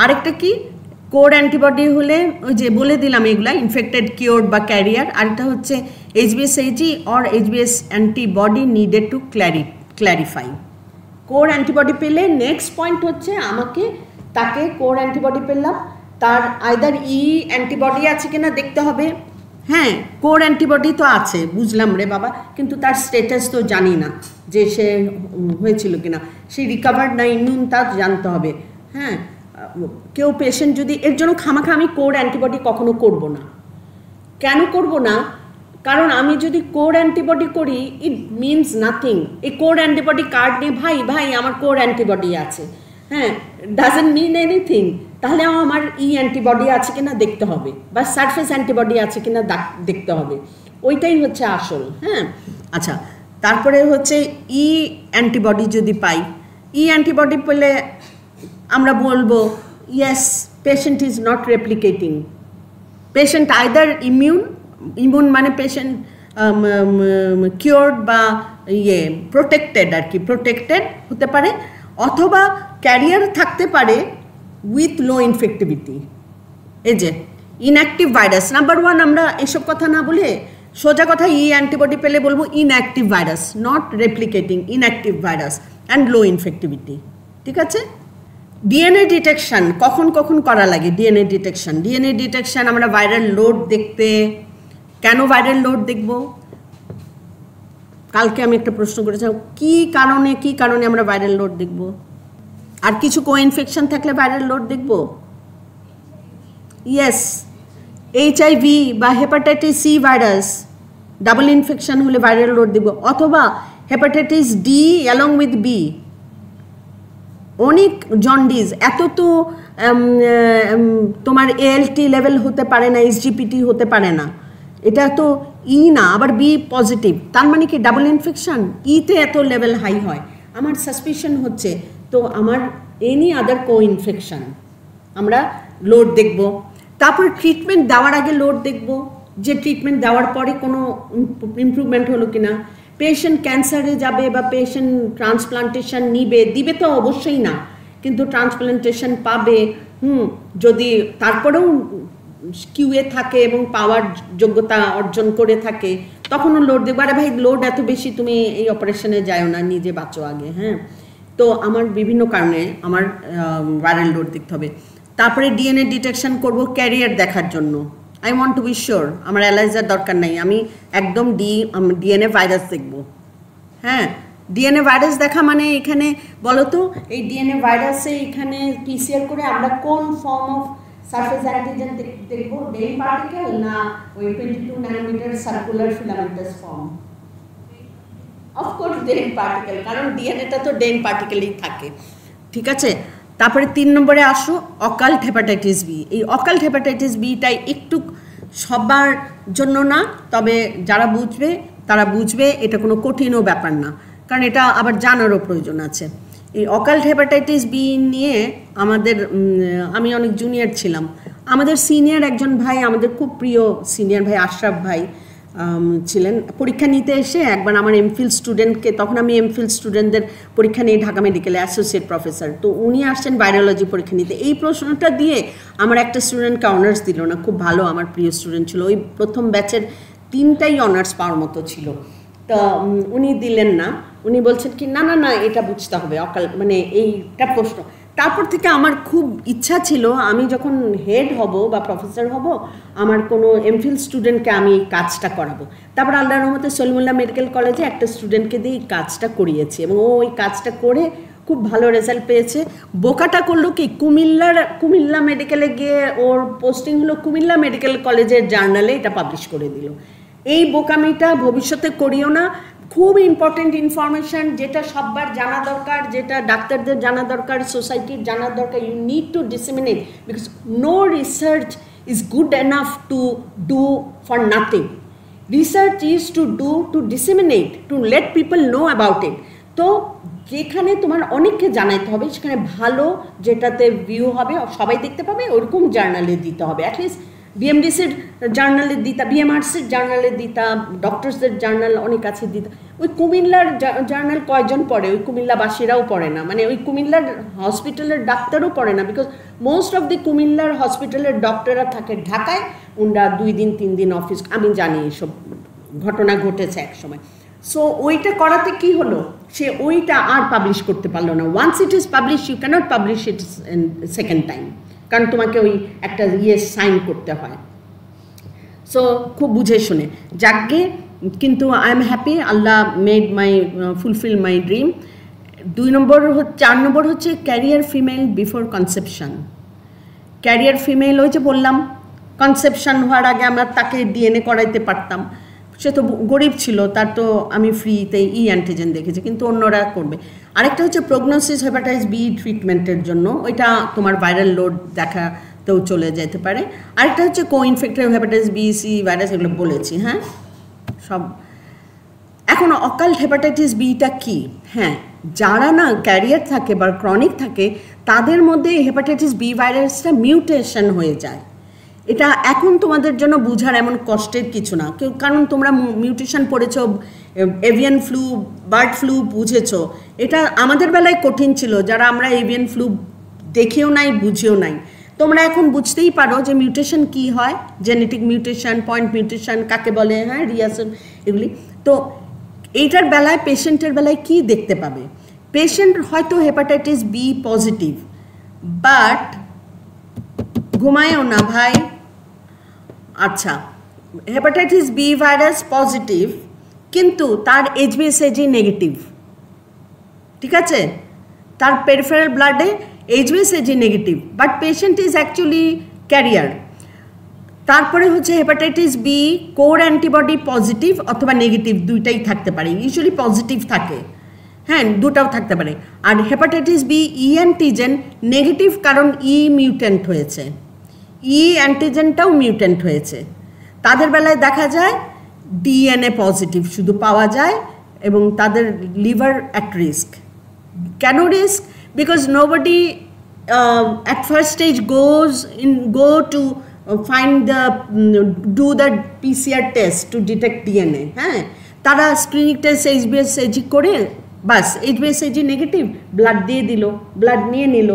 আরেকটা কি, কোর অ্যান্টিবডি হলে ওই যে বলে দিলাম এগুলা ইনফেক্টেড, কিওর্ড বা ক্যারিয়ার। আরেকটা হচ্ছে HbA/Ag or HbS antibody needed to clarify. Core antibody পেলে নেক্সট পয়েন্ট হচ্ছে আমাকে তাকে কোর অ্যান্টিবডি পেলাম, তার আইদার ই অ্যান্টিবডি আছে কিনা দেখতে হবে। হ্যাঁ, কোর অ্যান্টিবডি তো আছে, বুঝলাম রে বাবা, কিন্তু তার স্টেটাস তো জানি না যে সে হয়েছিল কিনা, সে রিকাভার্ড না ইমিউন তা জানতে হবে। হ্যাঁ, কেউ পেশেন্ট যদি এর জন্য খামাখা আমি কোর অ্যান্টিবডি কখনো করব না। কেন করব না? কারণ আমি যদি কোর অ্যান্টিবডি করি ইট মিনস নাথিং। এই কোর অ্যান্টিবডি কার্ড নিয়ে ভাই আমার কোর অ্যান্টিবডি আছে, হ্যাঁ, ডাজেন্ট মিন এনিথিং। তাহলে আমার ই অ্যান্টিবডি আছে কিনা দেখতে হবে বা সারফেস অ্যান্টিবডি আছে কিনা দেখতে হবে, ওইটাই হচ্ছে আসল। হ্যাঁ, আচ্ছা, তারপরে হচ্ছে ই অ্যান্টিবডি যদি পাই, ই অ্যান্টিবডি পেলে আমরা বলবো yes patient is not replicating, patient either immune মানে পেশেন্ট কিওর্ড বা প্রোটেক্টেড আর কি, প্রোটেক্টেড হতে পারে, অথবা ক্যারিয়ার থাকতে পারে উইথ লো ইনফেক্টিভিটি। এই যে ইনঅ্যাক্টিভ ভাইরাস, নাম্বার ওয়ান আমরা এসব কথা না বলে সোজা কথা ই অ্যান্টিবডি পেলে বলবো inactive virus, not replicating, inactive virus and low infectivity. ঠিক আছে। ডিএনএ ডিটেকশন কখন কখন করা লাগে? ডিএনএ ডিটেকশন আমরা ভাইরাল লোড দেখতে, কেন ভাইরাল লোড দেখব? কালকে আমি একটা প্রশ্ন করেছিলাম, কি কারণে আমরা ভাইরাল লোড দেখব? আর কিছু কো-ইনফেকশন থাকলে ভাইরাল লোড দেখব। ইয়েস, এইচআইভি বা hepatitis C virus double infection হলে ভাইরাল লোড দেখব, অথবা hepatitis D along with B, অনেক জন্ডিস, এত তো তোমার এএলটি লেভেল হতে পারে না, এসজিপিটি হতে পারে না, এটা তো ই না, আবার বি পজিটিভ, তার মানে কি ডাবল ইনফেকশন? ইতে এত লেভেল হাই হয়, আমার সাসপিশন হচ্ছে, তো আমার এনি আদার কো-ইনফেকশন আমরা লোড দেখব। তারপর ট্রিটমেন্ট দেওয়ার আগে লোড দেখব, যে ট্রিটমেন্ট দেওয়ার পরে কোনো ইমপ্রুভমেন্ট হলো কিনা। পেশেন্ট ক্যান্সারে যাবে বা পেশেন্ট ট্রান্সপ্লান্টেশন দিবে তো অবশ্যই না, কিন্তু ট্রান্সপ্লান্টেশন পাবে, যদি তারপরেও কিউএ থাকে এবং পাওয়ার যোগ্যতা অর্জন করে থাকে, তখনও লোড দেখবো। আরে ভাই, লোড এত বেশি, তুমি এই অপারেশনে যাও না, নিজে বাঁচো আগে। হ্যাঁ, তো আমার বিভিন্ন কারণে আমার ভাইরাল লোড দেখতে হবে। তারপরে ডিএনএ ডিটেকশন করব ক্যারিয়ার দেখার জন্য। I want to be sure, আমার অ্যালাইজার দরকার নাই, আমি একদম ডিএনএ ভাইরাস দেখব। হ্যাঁ, ডিএনএ ভাইরাস দেখা মানে এখানে বলো তো, এই ডিএনএ ভাইরাসে এখানে পিসিআর করে আমরা কোন ফর্ম অফ সারফেস অ্যান্টিজেন দেখব, ডেন পার্টিকেল না ওই 22 nanometer circular filamentous form? Of course Dane particle, কারণ ডিএনএটা তো ডেন পার্টিকেলই থাকে। ঠিক আছে। তারপরে 3 নম্বরে আসো অকাল্ট হেপাটাইটিস বি। এই অকাল্ট হেপাটাইটিস বিটাই একটু সবার জন্য না, তবে যারা বুঝবে তারা বুঝবে, এটা কোনো কঠিনও ব্যাপার না, কারণ এটা আবার জানারও প্রয়োজন আছে। এই অকাল্ট হেপাটাইটিস বি নিয়ে আমি অনেক জুনিয়র ছিলাম, আমাদের সিনিয়র একজন ভাই, আমাদের খুব প্রিয় সিনিয়র ভাই আশরাফ ভাই ছিলেন, পরীক্ষা নিতে এসে একবার আমার এমফিল স্টুডেন্টকে, তখন আমি এমফিল স্টুডেন্টদের পরীক্ষা নিয়ে ঢাকা মেডিকেলে অ্যাসোসিয়েট প্রফেসর, তো উনি আসছেন ভাইরোলজি পরীক্ষা নিতে। এই প্রশ্নটা দিয়ে আমার একটা স্টুডেন্টকে অনার্স দিল না, খুব ভালো আমার প্রিয় স্টুডেন্ট ছিল, ওই প্রথম ব্যাচের 3টাই অনার্স পাওয়ার মতো ছিল, তো উনি দিলেন না। উনি বলছেন কি না না না, এটা বুঝতে হবে অকাল, মানে এইটা প্রশ্ন। তারপর থেকে আমার খুব ইচ্ছা ছিল, আমি যখন হেড হব বা প্রফেসর হব, আমার কোনো এমফিল স্টুডেন্টকে আমি এই কাজটা করাবো। তারপর আল্লাহর রহমতে সলিমুল্লাহ মেডিকেল কলেজে একটা স্টুডেন্টকে দিয়ে এই কাজটা করিয়েছি, এবং ও ওই কাজটা করে খুব ভালো রেজাল্ট পেয়েছে। বোকাটা করলো কি, কুমিল্লা মেডিকেলে গিয়ে ওর পোস্টিং হলো, কুমিল্লা মেডিকেল কলেজের জার্নালে এটা পাবলিশ করে দিল। এই বোকামিটা ভবিষ্যতে করিও না, খুব ইম্পর্টেন্ট ইনফরমেশন, যেটা সবার জানা দরকার, যেটা ডাক্তারদের জানা দরকার, সোসাইটির জানা দরকার, you need to disseminate, because no research is good enough to do for nothing. Research is to do to disseminate, to let people know about it. তো যেখানে তোমার অনেককে জানাইতে হবে, সেখানে ভালো, যেটাতে ভিউ হবে, সবাই দেখতে পাবে, ওরকম জার্নালে দিতে হবে। অ্যাটলিস্ট বিএমডিসির জার্নালে দিতা, বিএমআরসির জার্নালে দিতা, ডক্টরসদের জার্নাল অনেক আছে দিতা। ওই কুমিল্লার জার্নাল কয়জন পড়ে? ওই কুমিল্লাবাসীরাও পড়ে না, মানে ওই কুমিল্লার হসপিটালের ডাক্তারও পড়ে না, বিকজ মোস্ট অফ দি কুমিল্লার হসপিটালের ডক্টররা থাকে ঢাকায়, ওনারা 2 দিন 3 দিন অফিস, আমি জানি এসব ঘটনা ঘটেছে এক সময়। সো ওইটা করাতে কি হলো, সে ওইটা আর পাবলিশ করতে পারলো না। Once it is publish, you cannot publish it second time, কারণ তোমাকে ওই একটা সাইন করতে হয়। সো খুব বুঝে শুনে যাকে, কিন্তু I am happy, Allah made my fulfil my dream. 4 নম্বর হচ্ছে career female before conception. Career female ওই যে বললাম, কনসেপশন হওয়ার আগে আমরা তাকে ডিএনএ করাইতে পারতাম, সে তো গরিব ছিল, তার তো আমি ফ্রিতে অ্যান্টিজেন দেখেছি, কিন্তু অন্যরা করবে। আরেকটা হচ্ছে প্রগনোসিস হেপাটাইটিস বি ট্রিটমেন্টের জন্য, ওইটা তোমার ভাইরাল লোড দেখাতেও চলে যেতে পারে। আরেকটা হচ্ছে কো-ইনফেক্টেড হেপাটাইটিস বি, সি ভাইরাস, এগুলো বলেছি। হ্যাঁ, সব। এখন অকাল্ট হেপাটাইটিস বিটা কি? হ্যাঁ, যারা না ক্যারিয়ার থাকে বা ক্রনিক থাকে, তাদের মধ্যে হেপাটাইটিস বি ভাইরাসটা মিউটেশন হয়ে যায়। এটা এখন তোমাদের জন্য বোঝার এমন কষ্টের কিছু না, কারণ তোমরা মিউটেশন পড়েছো, এভিয়ান ফ্লু, বার্ড ফ্লু বুঝেছো। এটা আমাদের বেলায় কঠিন ছিল, যারা আমরা এভিয়ান ফ্লু দেখেও নাই, বুঝেও নাই। তোমরা এখন বুঝতেই পারো যে মিউটেশন কি হয়, জেনেটিক মিউটেশন, পয়েন্ট মিউটেশন কাকে বলে, হ্যাঁ, রিয়াসন, এগুলি। তো এইটার বেলায়, পেশেন্টের বেলায় কি দেখতে পাবে? পেশেন্ট হয়তো হেপাটাইটিস বি পজিটিভ, বাট ঘুমায়ও না ভাই। আচ্ছা, হেপাটাইটিস বি ভাইরাস পজিটিভ, কিন্তু তার এইচবিএসএজি নেগেটিভ, ঠিক আছে, তার পেরিফেরাল ব্লাডে এইচবিএসএজি negative, but patient is actually carrier. তারপরে হচ্ছে hepatitis B core antibody positive অথবা নেগেটিভ, দুইটাই থাকতে পারে, ইউজুয়ালি পজিটিভ থাকে, হ্যাঁ, দুটাও থাকতে পারে। আর hepatitis B E antigen negative, কারণ ই মিউট্যান্ট হয়েছে, ই অ্যান্টিজেনটাও মিউট্যান্ট হয়েছে। তাদের বেলায় দেখা যায় ডিএনএ পজিটিভ শুধু পাওয়া যায়, এবং তাদের লিভার অ্যাট রিস্ক। কেন risk? Because nobody at first stage go to find the do the PCR test to detect DNA, হ্যাঁ, তারা স্ক্রিনিং টেস্ট এইচবিএসএজি করে বাস এইচবিএসএজি নেগেটিভ, ব্লাড দিয়ে দিল, ব্লাড নিয়ে নিল,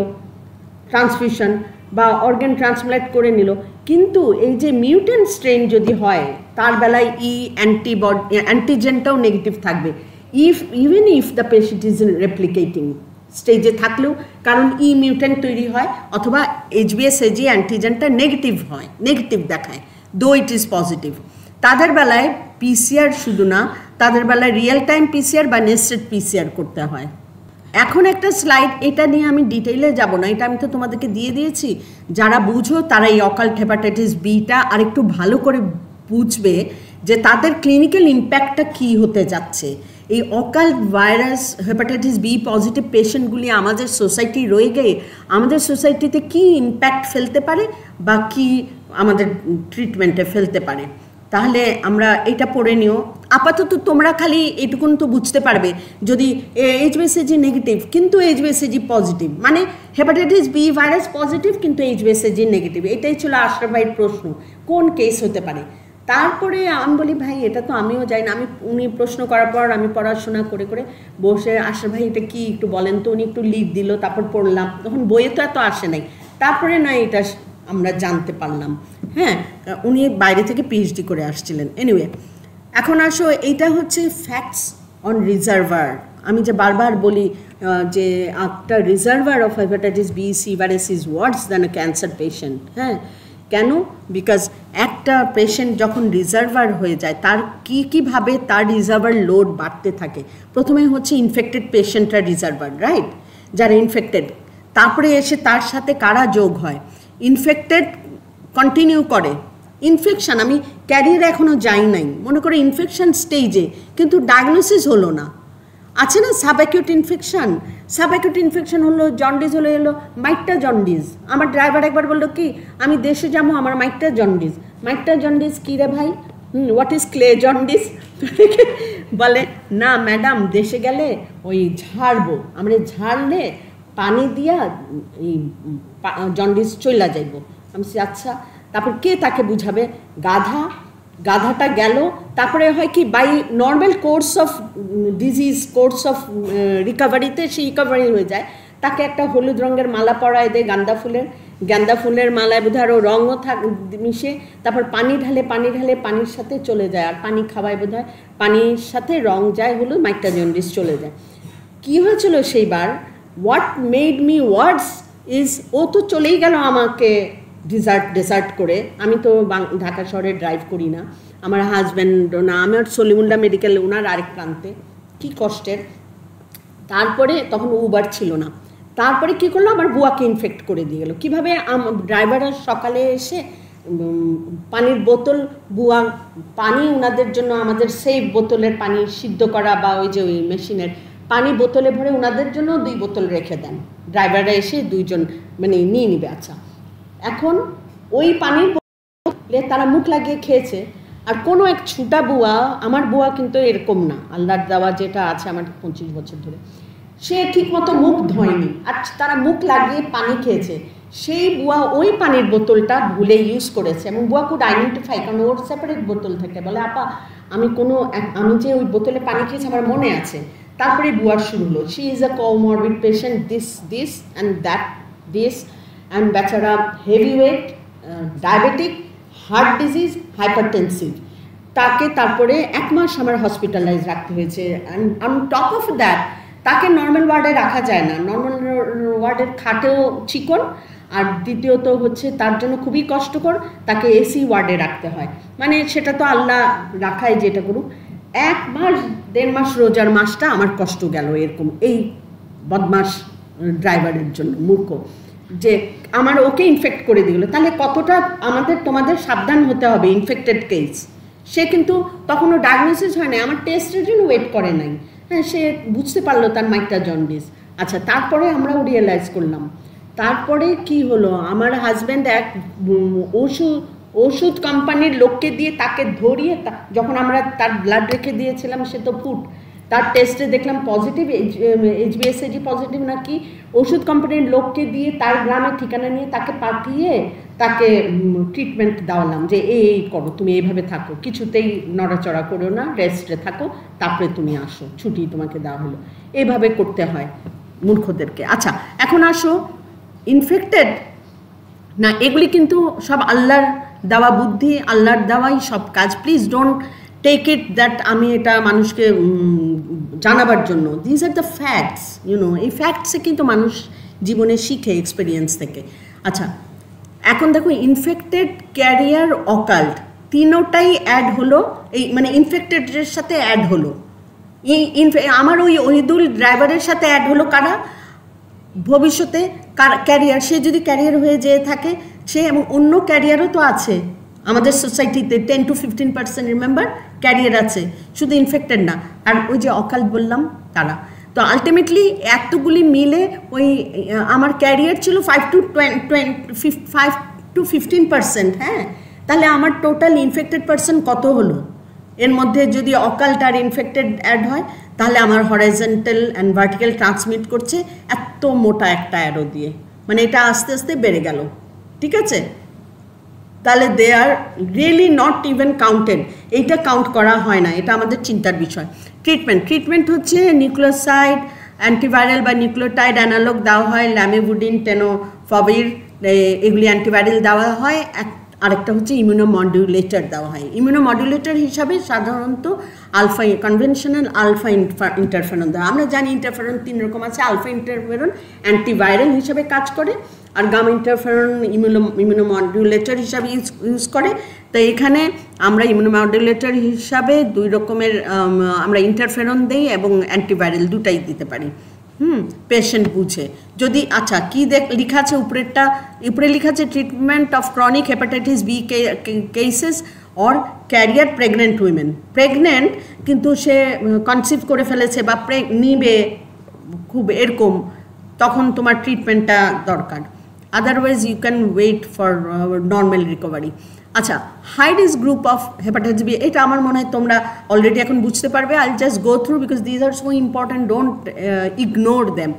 ট্রান্সফিউশন বা অর্গান ট্রান্সপ্ল্যান্ট করে নিল। কিন্তু এই যে মিউটেন্ট স্ট্রেন যদি হয়, তার বেলায় ই অ্যান্টিজেনটাও নেগেটিভ থাকবে, even if the patient is replicating স্টেজে থাকলেও, কারণ ই মিউটেন্ট তৈরি হয়, অথবা এইচবিএসএজি অ্যান্টিজেনটা নেগেটিভ হয়, নেগেটিভ দেখায়, দো ইট ইজ পজিটিভ। তাদের বেলায় পিসিআর শুধু না, তাদের বেলায় রিয়েল টাইম পিসিআর বা নেস্টেড পিসিআর করতে হয়। এখন একটা স্লাইড, এটা নিয়ে আমি ডিটেইলে যাব না, এটা আমি তো তোমাদেরকে দিয়ে দিয়েছি। যারা বুঝো তারা এই অকাল্ট হেপাটাইটিস বিটা আরেকটু ভালো করে বুঝবে যে তাদের ক্লিনিক্যাল ইম্প্যাক্টটা কী হতে যাচ্ছে। এই occult virus hepatitis B positive পেশেন্টগুলি আমাদের সোসাইটি রয়ে গিয়ে আমাদের সোসাইটিতে কী ইম্প্যাক্ট ফেলতে পারে বা কী আমাদের ট্রিটমেন্টে ফেলতে পারে। তাহলে আমরা এটা পড়ে নিও। আপাতত তোমরা খালি এটুকুন তো বুঝতে পারবে, যদি এইচবিএসএজি নেগেটিভ কিন্তু এইচবিএসএজি পজিটিভ, মানে হেপাটাইটিস বি ভাইরাস পজিটিভ কিন্তু এইচবিএসএজি নেগেটিভ, এটাই ছিল আশরাফ ভাইয়ের প্রশ্ন, কোন কেস হতে পারে। তারপরে আমি বলি ভাই এটা তো আমিও যাই না, উনি প্রশ্ন করার পর আমি পড়াশোনা করে করে বসে, আশরাফ ভাই এটা কি একটু বলেন তো, উনি একটু লিড দিল, তারপর পড়লাম, তখন বইয়ে তো এত আসে নাই, তারপরে না এটা আমরা জানতে পারলাম। হ্যাঁ, উনি বাইরে থেকে পিএইচডি করে আসছিলেন। এনিওয়ে, এখন আসো, এইটা হচ্ছে ফ্যাক্টস অন রিজার্ভার। আমি যে বারবার বলি যে একটা reservoir of hepatitis B C virus is worse than a cancer patient. হ্যাঁ, কেন? বিকজ একটা পেশেন্ট যখন রিজার্ভার হয়ে যায়, তার কীভাবে তার রিজার্ভার লোড বাড়তে থাকে। প্রথমে হচ্ছে ইনফেক্টেড পেশেন্টরা রিজার্ভার, রাইট, যারা ইনফেক্টেড, তারপরে এসে তার সাথে কারা যোগ হয়, ইনফেক্টেড কন্টিনিউ করে, ইনফেকশান, আমি ক্যারিয়ারে এখনও যাই নাই, মনে করে ইনফেকশান স্টেজে, কিন্তু ডায়াগনোসিস হলো না, আছে না সাবঅ্যাকিউট ইনফেকশান। সাবঅ্যাকিউট ইনফেকশান হলো, জন্ডিস হলো, এলো মাইটটা জন্ডিস। আমার ড্রাইভার একবার বললো কি, আমি দেশে যাবো, আমার মাইটটা জন্ডিস। মাইটটা জন্ডিস কী রে ভাই, হোয়াট ইজ ক্লে জন্ডিস? বলে না ম্যাডাম, দেশে গেলে ওই ঝাড়বো, আমরা ঝাড়লে পানি দিয়া এই জন্ডিস চইলা যাইব। আমি আচ্ছা, তারপর কে তাকে বুঝাবে? গাধাটা গেল, তারপরে হয় কি, by normal course of disease, course of রিকভারিতে সে রিকভারি হয়ে যায়, তাকে একটা হলুদ রঙের মালা পরায় দেয়, গাঁদা ফুলের মালায় বোধহয় আরও রঙও মিশে, তারপর পানি ঢালে, পানির সাথে চলে যায়, আর পানি খাওয়ায় বোধহয়, পানির সাথে রং যায়, হলো মাইটটা জন্ডিস চলে যায়। কী হয়েছিল সেইবার? What made me words is, ও তো চলেই গেল আমাকে ডেজার্ট করে। আমি তো ঢাকা শহরে ড্রাইভ করি না, আমার হাজব্যান্ডও না, আমার সলিমুল্লাহ মেডিকেল, ওনার আরেক প্রান্তে, কি কষ্টের। তারপরে তখন উবার ছিল না, তারপরে কী করলো, আমার বুয়াকে ইনফেক্ট করে দিয়ে গেলো। কীভাবে? ড্রাইভাররা সকালে এসে পানির বোতল, বুয়া পানি ওনাদের জন্য, আমাদের সেই বোতলের পানি সিদ্ধ করা বা ওই যে ওই মেশিনের পানি বোতলে ভরে ওনাদের জন্য 2 বোতল রেখে দেন, ড্রাইভাররা এসে 2 জন মানে নিয়ে নিবে। আচ্ছা, এখন ওই পানির বোতলে তারা মুখ লাগিয়ে খেয়েছে। আর কোনো এক ছুটা বুয়া, আমার বুয়া কিন্তু এরকম না, আল্লাহর দেওয়া যেটা আছে আমার 25 বছর ধরে, সে ঠিকমতো মুখ ধোয়নি, আর তারা মুখ লাগিয়ে পানি খেয়েছে। সেই বুয়া ওই পানির বোতলটা ভুলে ইউজ করেছে, এবং বুয়া কুড আইডেন্টিফাই, কারণ ওর সেপারেট বোতল থাকে। বলে আপা, আমি যে ওই বোতলে পানি খেয়েছি আমার মনে আছে। তারপরে বুয়ার শুরু হলো, she is a comorbid patient, this and that this and বেচারা heavy weight, diabetic, heart disease, hypertensive, তাকে তারপরে 1 মাস আমার হসপিটালাইজ রাখতে হয়েছে। And on top of that তাকে নর্মাল ওয়ার্ডে রাখা যায় না, নর্মাল ওয়ার্ডের খাটেও চিকন, আর দ্বিতীয়ত হচ্ছে তার জন্য খুবই কষ্টকর, তাকে এসি ওয়ার্ডে রাখতে হয়। মানে সেটা তো আল্লাহ রাখায় যেটা করুক। 1 মাস 1.5 মাস রোজার মাসটা আমার কষ্ট গেল এরকম এই বদমাস ড্রাইভারের জন্য, মূর্খ, যে আমার ওকে ইনফেক্ট করে দিল। তাহলে কতটা তোমাদের সাবধান হতে হবে। ইনফেক্টেড কেস, সে কিন্তু তখনও ডায়াগনোসিস হয় না, আমার টেস্টের জন্য ওয়েট করে নাই, হ্যাঁ, সে বুঝতে পারলো তার মাইকটা জন্ডিস। আচ্ছা, তারপরে আমরাও রিয়েলাইজ করলাম। তারপরে কি হলো, আমার হাজব্যান্ড এক ওষুধ কোম্পানির লোককে দিয়ে তাকে ধরিয়ে, যখন আমরা তার ব্লাড রেখে দিয়েছিলাম, সে তো ফুট, তার টেস্টে দেখলাম পজিটিভ, HbA1c পজিটিভ নাকি, ওষুধ কোম্পানির লোককে দিয়ে তার গ্রামের ঠিকানা নিয়ে তাকে পাঠিয়ে তাকে ট্রিটমেন্ট দেওয়ালাম যে এই করো, তুমি এইভাবে থাকো, কিছুতেই নড়াচড়া করো না, রেস্টে থাকো, তারপরে তুমি আসো, ছুটি তোমাকে দেওয়া হলো। এইভাবে করতে হয় মূর্খদেরকে। আচ্ছা, এখন আসো ইনফেক্টেড না, এগুলি কিন্তু সব আল্লাহর দেওয়া বুদ্ধি, আল্লাহর দেওয়াই সব কাজ। Please don't take it that আমি এটা মানুষকে জানাবার জন্য। দিস আর দ্য ফ্যাক্টস, এই ফ্যাক্টসে কিন্তু মানুষ জীবনে শিখে এক্সপিরিয়েন্স থেকে। আচ্ছা, এখন দেখো ইনফেক্টেড, ক্যারিয়ার, অকাল্ট, তিনোটাই অ্যাড হলো, এই মানে ইনফেক্টেডের সাথে অ্যাড হলো। আমার ওই ওহিদুল ড্রাইভারের সাথে অ্যাড হলো কারা, ভবিষ্যতে ক্যারিয়ার, সে যদি ক্যারিয়ার হয়ে যেয়ে থাকে, সে এবং অন্য ক্যারিয়ারও তো আছে আমাদের সোসাইটিতে, 10 to 15% রিমেম্বার ক্যারিয়ার আছে, শুধু ইনফেক্টেড না। আর ওই যে অকাল বললাম তারা, তো আলটিমেটলি এতগুলি মিলে ওই আমার ক্যারিয়ার ছিল 5 to 15%, হ্যাঁ, তাহলে আমার টোটাল ইনফেক্টেড পার্সন কত হলো? এর মধ্যে যদি অকাল্ট আর ইনফেক্টেড অ্যাড হয়, তাহলে আমার হরাইজন্টাল অ্যান্ড ভার্টিক্যাল ট্রান্সমিট করছে এত মোটা একটা অ্যারো দিয়ে, মানে এটা আস্তে আস্তে বেড়ে গেল, ঠিক আছে? তাহলে they are really not even counted, এইটা কাউন্ট করা হয় না, এটা আমাদের চিন্তার বিষয়। ট্রিটমেন্ট হচ্ছে নিউক্লিওসাইড, অ্যান্টিভাইরাল বা নিউক্লিওটাইড অ্যানালগ দেওয়া হয়, ল্যামিভুডিন, টেনোফাভির, এগুলি অ্যান্টিভাইরাল দেওয়া হয়। আরেকটা হচ্ছে ইমিউনোমডুলেটর দেওয়া হয়। ইমিউনোমডুলেটর হিসাবে সাধারণত কনভেনশনাল আলফা ইন্টারফেরন দেওয়া। আমরা জানি ইন্টারফেরন 3 রকম আছে। আলফা ইন্টারফেরন অ্যান্টিভাইরাল হিসাবে কাজ করে, আর গামা ইন্টারফেরন ইমিউনোমডুলেটর হিসাবে ইউজ করে। তো এখানে আমরা ইমিউনোমডুলেটর হিসাবে 2 রকমের আমরা ইন্টারফেরন দিই এবং অ্যান্টিভাইরাল দুটাই দিতে পারি, পেশেন্ট বুঝে। যদি আচ্ছা কি লেখা আছে উপরে লেখা আছে treatment of chronic hepatitis B cases or carrier pregnant women. Pregnant কিন্তু সে কনসিভ করে ফেলেছে বা নিবে খুব এরকম, তখন তোমার ট্রিটমেন্টটা দরকার, otherwise you can wait for normal recovery. আচ্ছা, high risk group of hepatitis B, এটা আমার মনে হয় তোমরা অলরেডি এখন বুঝতে পারবে। I just go through because these are so important, don't ignore them.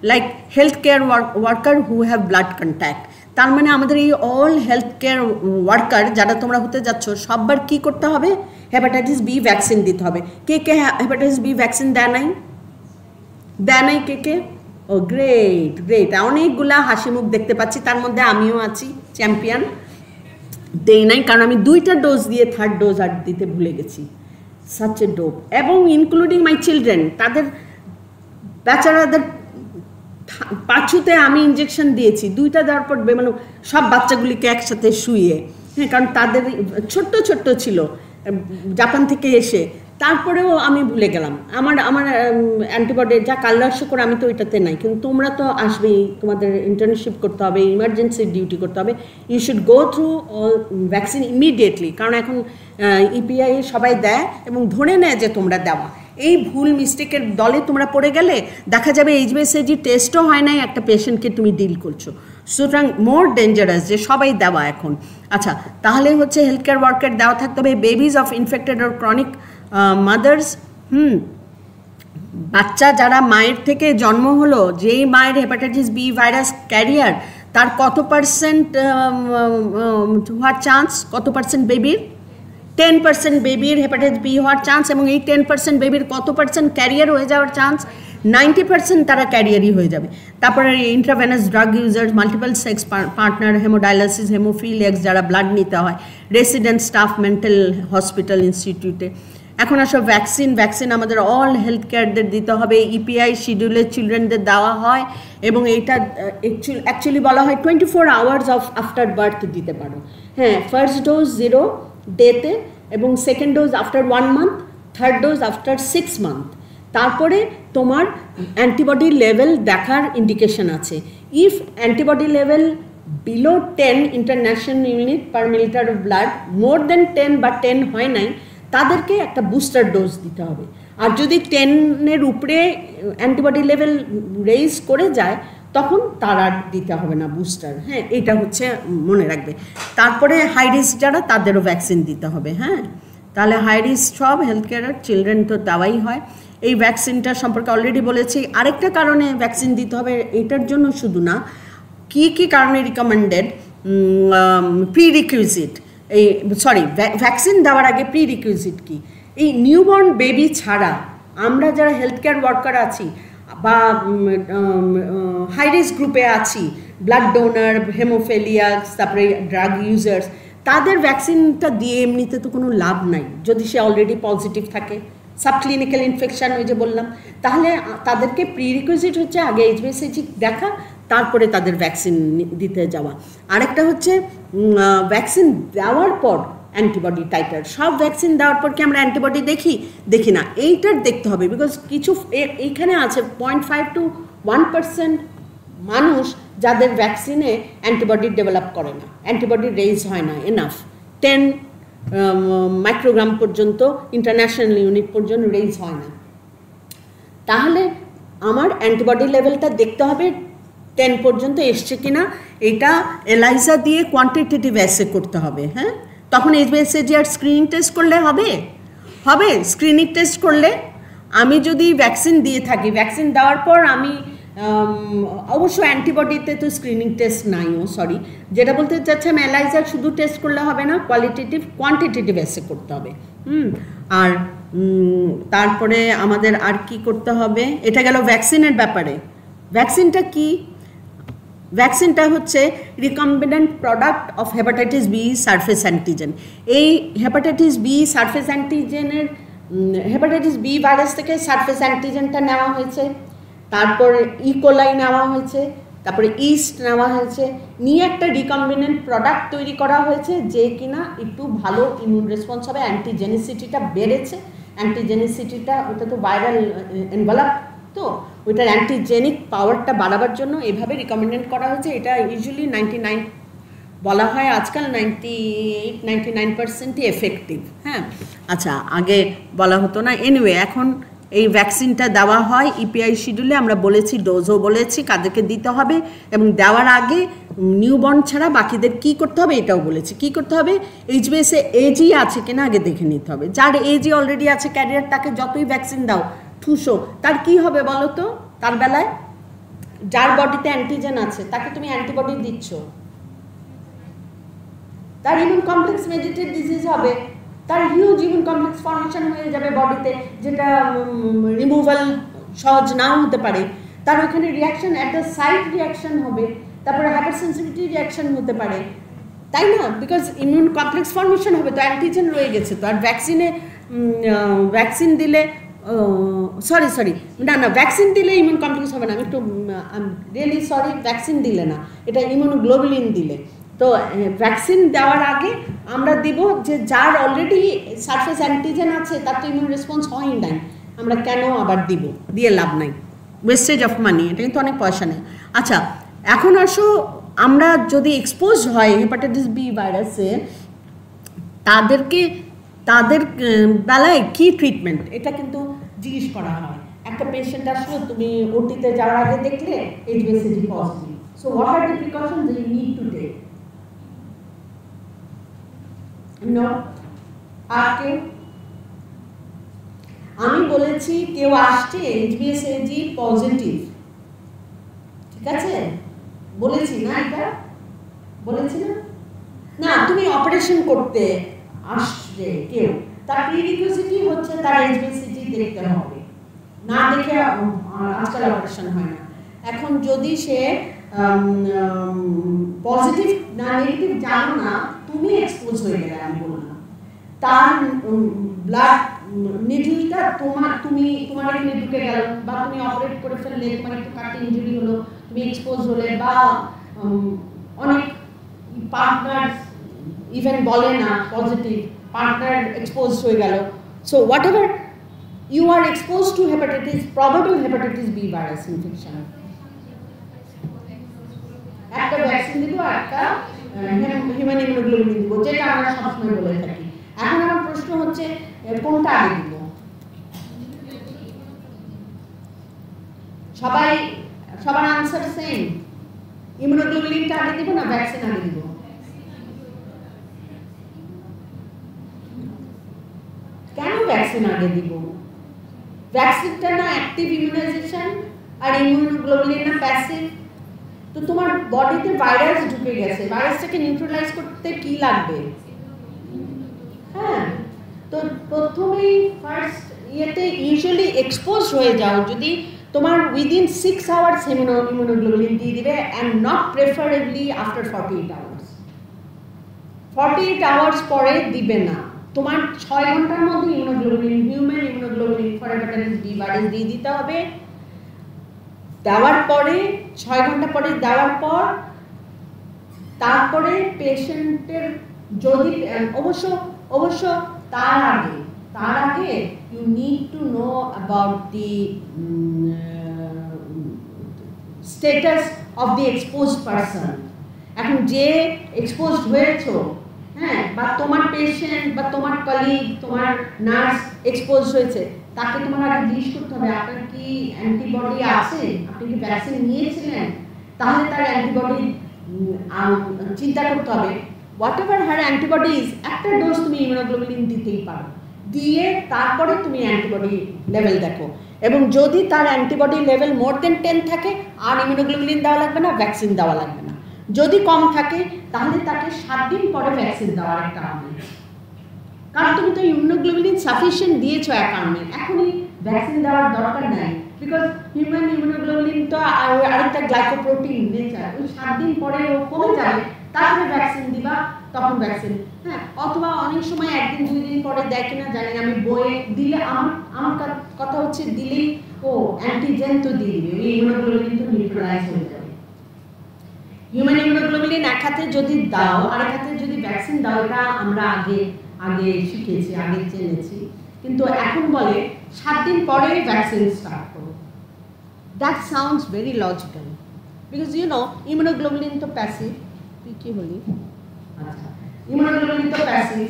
Like health care worker who have blood contact, তার মানে আমাদের এই অল হেলথ কেয়ার ওয়ার্কার যারা তোমরা হতে যাচ্ছ, সববার কী করতে হবে? হেপাটাইটিস বি ভ্যাকসিন দিতে হবে। কে হেপাটাইটিস বি ভ্যাকসিন দেয় নাই কে? ও গ্রেট, অনেকগুলা হাসি মুখ দেখতে পাচ্ছি, তার মধ্যে আমিও আছি চ্যাম্পিয়ন। দেই নাই কারণ আমি 2টা ডোজ দিয়ে 3rd ডোজ আর দিতে ভুলে গেছি। Such a dope. এবং ইনক্লুডিং মাই চিলড্রেন, তাদের বেচারাদের পাছুতে আমি ইঞ্জেকশন দিয়েছি 2টা দেওয়ার পর, মানে সব বাচ্চাগুলিকে একসাথে শুয়ে, হ্যাঁ, কারণ তাদের ছোট্ট ছিল জাপান থেকে এসে, তারপরেও আমি ভুলে গেলাম। আমার অ্যান্টিবডি যা কাল্লার্স করে আমি তো ওইটাতে নাই, কিন্তু তোমরা তো আসবেই, তোমাদের ইন্টার্নশিপ করতে হবে, ইমার্জেন্সি ডিউটি করতে হবে। You should go through all vaccine immediately, কারণ এখন ইপিআই সবাই দেয় এবং ধরে নেয় যে তোমরা দেওয়া। এই ভুল মিস্টেকের দলে তোমরা পড়ে গেলে দেখা যাবে HbA1c টেস্টও হয় নাই, একটা পেশেন্টকে তুমি ডিল করছো। সুতরাং মোর ডেঞ্জারাস যে সবাই দেওয়া এখন। আচ্ছা, তাহলে হচ্ছে হেলথ কেয়ার ওয়ার্কার দেওয়া থাকতে হবে। Babies of infected or chronic mother's, বাচ্চা যারা মায়ের থেকে জন্ম হলো, যেই মায়ের হেপাটাইটিস বি ভাইরাস ক্যারিয়ার, তার কত % হওয়ার চান্স, কত % বেবির? 10% বেবির হেপাটাইটিস বি হওয়ার চান্স, এবং এই 10% বেবির কত পার্সেন্ট ক্যারিয়ার হয়ে যাওয়ার চান্স? 90% তারা ক্যারিয়ারই হয়ে যাবে। তারপরে intravenous drug users, multiple sex partner, hemodialysis, hemophiliacs যারা ব্লাড নিতে হয়, রেসিডেন্ট স্টাফ মেন্টাল হসপিটাল ইনস্টিটিউটে। এখন আসলে ভ্যাকসিন আমাদের অল হেলথ কেয়ারদের দিতে হবে। ইপিআই শিডিউলে চিলড্রেনদের দেওয়া হয়, এবং এইটা অ্যাকচুয়ালি বলা হয় 24 আওয়ার্স অফ আফটার বার্থ দিতে পারো। হ্যাঁ, ফার্স্ট ডোজ 0 ডেতে, এবং second dose after 1 month, third dose after 6 month. তারপরে তোমার অ্যান্টিবডি লেভেল দেখার ইন্ডিকেশন আছে। If antibody level below 10 international unit per milliliter of blood, more than 10 বা 10 হয় নাই, তাদেরকে একটা বুস্টার ডোজ দিতে হবে। আর যদি 10-এর উপরে অ্যান্টিবডি লেভেল রেইজ করে যায়, তখন তার আর দিতে হবে না বুস্টার। হ্যাঁ, এটা হচ্ছে মনে রাখবে। তারপরে হাই রিস্ক যারা, তাদেরও ভ্যাকসিন দিতে হবে। হ্যাঁ, তাহলে হাই রিস্ক সব হেলথ কেয়ারের চিলড্রেন তো দেওয়াই হয়। এই ভ্যাকসিনটা সম্পর্কে অলরেডি বলেছি। আরেকটা কারণে ভ্যাকসিন দিতে হবে, এটার জন্য শুধু না, কী কারণে রিকমেন্ডেড, প্রিরিকুইজিট, এই ভ্যাকসিন দেওয়ার আগে প্রিরিকুইজিট কি? এই নিউবর্ন বেবি ছাড়া আমরা যারা হেলথ কেয়ার ওয়ার্কার আছি বা হাই রিস্ক গ্রুপে আছি, ব্লাড ডোনার, হেমোফিলিয়াক্স, তারপরে ড্রাগ ইউজার্স, তাদের ভ্যাকসিনটা দিয়ে এমনিতে তো কোনো লাভ নাই যদি সে অলরেডি পজিটিভ থাকে, সাবক্লিনিক্যাল ইনফেকশান ওই যে বললাম। তাহলে তাদেরকে প্রিরিকুইজিট হচ্ছে আগে HbA1c দেখা, তারপরে তাদের ভ্যাকসিন দিতে যাওয়া। আরেকটা হচ্ছে ভ্যাকসিন দেওয়ার পর অ্যান্টিবডি টাইটার। সব ভ্যাকসিন দেওয়ার পর কি আমরা অ্যান্টিবডি দেখি না, এইটার দেখতে হবে। বিকজ কিছু এইখানে আছে 0.5 to 1% মানুষ যাদের ভ্যাকসিনে অ্যান্টিবডি ডেভেলপ করে না, অ্যান্টিবডি রেইজ হয় না এনাফ, 10 মাইক্রোগ্রাম পর্যন্ত ইন্টারন্যাশনাল ইউনিট পর্যন্ত রেইজ হয় না। তাহলে আমার অ্যান্টিবডি লেভেলটা দেখতে হবে 10 পর্যন্ত এসছে কিনা। এটা এলাইজা দিয়ে কোয়ান্টিটেটিভ অ্যাসে করতে হবে। হ্যাঁ, তখন HbA1c আর স্ক্রিনিং টেস্ট করলে হবে স্ক্রিনিং টেস্ট করলে আমি যদি ভ্যাকসিন দিয়ে থাকি, ভ্যাকসিন দেওয়ার পর আমি অবশ্য অ্যান্টিবডিতে তো স্ক্রিনিং টেস্ট নাইও, সরি, যেটা বলতে চাচ্ছি আমি এলাইজার শুধু টেস্ট করলে হবে না, কোয়ান্টিটেটিভ অ্যাসে করতে হবে। আর তারপরে আমাদের আর কি করতে হবে, এটা গেল ভ্যাকসিনের ব্যাপারে। ভ্যাকসিনটা কি? ভ্যাকসিনটা হচ্ছে recombinant product of hepatitis B surface antigen. এই হেপাটাইটিস বি সারফেস অ্যান্টিজেনের, হেপাটাইটিস বি ভাইরাস থেকে সারফেস অ্যান্টিজেনটা নেওয়া হয়েছে, তারপর ইকোলাই নেওয়া হয়েছে, তারপরে ইস্ট নেওয়া হয়েছে, নিয়ে একটা রিকম্বিনেন্ট প্রোডাক্ট তৈরি করা হয়েছে যে কিনা একটু ভালো ইমিউন রেসপন্স হবে। অ্যান্টিজেনিসিটিটা বেড়েছে, অ্যান্টিজেনিসিটিটা ওটা তো ভাইরাল এনভেলপ, তো ওইটার অ্যান্টিজেনিক পাওয়ারটা বাড়াবার জন্য এভাবে রিকমেন্ডেড করা হয়েছে। এটা ইউজুয়ালি 99 বলা হয়, আজকাল 98-99% এফেক্টিভ। হ্যাঁ, আচ্ছা, আগে বলা হতো না। এনিওয়ে, এখন এই ভ্যাকসিনটা দেওয়া হয় ইপিআই শিডিউলে। আমরা বলেছি, ডোজও বলেছি কাদেরকে দিতে হবে, এবং দেওয়ার আগে নিউবর্ন ছাড়া বাকিদের কি করতে হবে এটাও বলেছি। কি করতে হবে, HbA1c এজি আছে কিনা আগে দেখে নিতে হবে। যার এজি অলরেডি আছে ক্যারিয়ার, তাকে যতই ভ্যাকসিন দাও ঠুসো, তার কি হবে বলো তো? তার বেলায় যার বডিতে অ্যান্টিজেন আছে তাকে তুমি অ্যান্টিবডি দিচ্ছ, তার ইমিউন কমপ্লেক্স মেডিটেড ডিজিজ হবে, তার হিউজ ইমিউন কমপ্লেক্স ফর্মেশন হয়ে যাবে বডিতে, যেটা রিমুভাল সহজ নাও হতে পারে। তার ওখানে reaction, at the site reaction হবে, তারপরে হাইপার সেন্সিটিভিটি রিয়াকশন হতে পারে, তাই না? বিকজ ইমিউন কমপ্লেক্স ফর্মেশন হবে, তো অ্যান্টিজেন রয়ে গেছে। তো আর ভ্যাকসিন দিলে সরি না, ভ্যাকসিন দিলে ইমিউন কমপ্লেক্স হবে না। আমি একটু রিয়েলি সরি, ভ্যাকসিন দিলে না, এটা ইমিউনোগ্লোবুলিন দিলে। তো ভ্যাকসিন দেওয়ার আগে আমরা দিব যে যার অলরেডি সারফেস অ্যান্টিজেন আছে তার তো ইমিউন রেসপন্স হয়ই নাই, আমরা কেন আবার দিব? দিয়ে লাভ নাই, ওয়েস্টেজ অফ মানি, এটা কিন্তু অনেক পয়সা নেই। আচ্ছা, এখন আসো, আমরা যদি এক্সপোজ হয় হেপাটাইটিস বি ভাইরাসে, তাদের বেলায় কি ট্রিটমেন্ট, এটা কিন্তু জিজ্ঞেস করা হয়। একটা পেশেন্ট আসলো, তুমি ওটিতে যাওয়ার আগে দেখলে HbA1c positive, so what are the precautions you need to take? No, আমি বলেছি কেউ আসছে HbA1c পজিটিভ, ঠিক আছে, বলেছি না, এটা বলেছি না? না, তুমি অপারেশন করতে যে কেউ, তার প্রিরিকুইজিটি হচ্ছে তার HbCG দেখতে হবে, না দেখে আজকাল অপারেশন হয় না। এখন যদি সে পজিটিভ না নেগেটিভ জানো না, তুমি এক্সপোজ হয়ে গেলে, আমি বললাম তার ব্লাড নিডলটা তোমার এখানে ঢুকে গেল, বা তুমি অপারেট করে ফেললে, তোমার একটু কাট ইনজুরি হলো, তুমি এক্সপোজ হলে, বা অনেক পার্টনার ইভেন বলে না পজিটিভ, পার্টনার এক্সপোজ হয়ে গেল। So what ever you are exposed to hepatitis, probable hepatitis B virus infection. একটা ভ্যাকসিন দিব, একটা হিউম্যান ইমিউনোগ্লোবুলিন দিব, যেটা আমরা সবসময় বলে থাকি। এখন আমার প্রশ্ন হচ্ছে কোনটা আগে দিব? সবার আনসার সেম, ইমিউনোগ্লোবুলিনটা আগে দিব না ভ্যাকসিন আগে দিব? কেন ভ্যাকসিন আগে দিব? ভ্যাকসিনটা না অ্যাক্টিভ ইমিউনাইজেশন, আর ইমিউনোগ্লোবুলিন না প্যাসিভ। তো তোমার বডিতে ভাইরাস ঢুকে গেছে, ভাইরাসটাকে নিউট্রালাইজ করতে কি লাগবে? হ্যাঁ, তো প্রথমেই ফার্স্ট ইয়েতে ইউজুয়ালি এক্সপোজ হয়ে যাও যদি তোমার উইদিন 6 আওয়ার্স ইমিউনোগ্লোবুলিন দিয়ে দিবে, and not preferably after 48 hours. 48 hours পরে দিবে না, তোমার 6 ঘন্টার মধ্যে immunoglobulin, human immunoglobulin for hepatitis B virus দিয়ে দিতে হবে। দেওয়ার পরে 6 ঘন্টা পরে দেওয়ার পর তারপরে পেশেন্টের যদি অবশ্য তার আগে you need to know about the status of the exposed person. এখন যে এক্সপোজড হয়েছো, হ্যাঁ, বা তোমার পেশেন্ট বা তোমার কলিগ, তোমার নার্স এক্সপোজ হয়েছে, তাকে তোমার আগে জিজ্ঞেস করতে হবে আপনার কি অ্যান্টিবডি আছে, আপনি কি ভ্যাকসিন নিয়েছিলেন, তাহলে তার অ্যান্টিবডি চিন্তা করতে হবে। হোয়াট এভার হার অ্যান্টিবডিজ, একটা ডোজ তুমি ইমিউনোগ্লোবুলিন দিতেই পারো, দিয়ে তারপরে তুমি অ্যান্টিবডি লেভেল দেখো, এবং যদি তার অ্যান্টিবডি লেভেল মোর দেন 10 থাকে আর ইমিউনোগ্লোবুলিন দেওয়া লাগবে না, ভ্যাকসিন দেওয়া লাগবে না। যদি কম থাকে তাহলে তাকে 7 দিন পরে ভ্যাকসিন দেওয়ার একটা হবে, কারণ তুমি তো ইমিউনোগ্লোবুলিন সাফিসিয়েন্ট দিয়েছো অ্যাকাউন্টে, এখনই ভ্যাকসিন দেওয়ার দরকার নাই, বিকজ হিউম্যান ইমিউনোগ্লোবুলিন তো আরেকটা গ্লাইকোপ্রোটিন নেচার, ওই 7 দিন পরে ও কমে যাবে, তারপরে ভ্যাকসিন দিবা, তখন ভ্যাকসিন। হ্যাঁ, অথবা অনেক সময় 1 দিন 2 দিন পরে দেয় কিনা জানি না, আমি বইয়ে দিলে আমার কথা হচ্ছে দিলেই ও অ্যান্টিজেন তো দিয়ে দিবে, ওই ইমিউনোগ্লোবুলিন তো নিউট্রালাইজ হয়ে যাবে। হিউম্যান ইমিউনোগ্লোবুলিন এক হাতে যদি দাও, আরেক হাতে যদি ভ্যাকসিন দাও, এটা আমরা আগে শিখেছি, আগে জেনেছি, কিন্তু এখন বলে 7 দিন পরে ভ্যাকসিন স্টার্ট করো। That sounds very logical, because you know immunoglobulin তো প্যাসিভ। তুই কি বলি? আচ্ছা, ইমিউনোগ্লোবুলিন তো প্যাসিভ,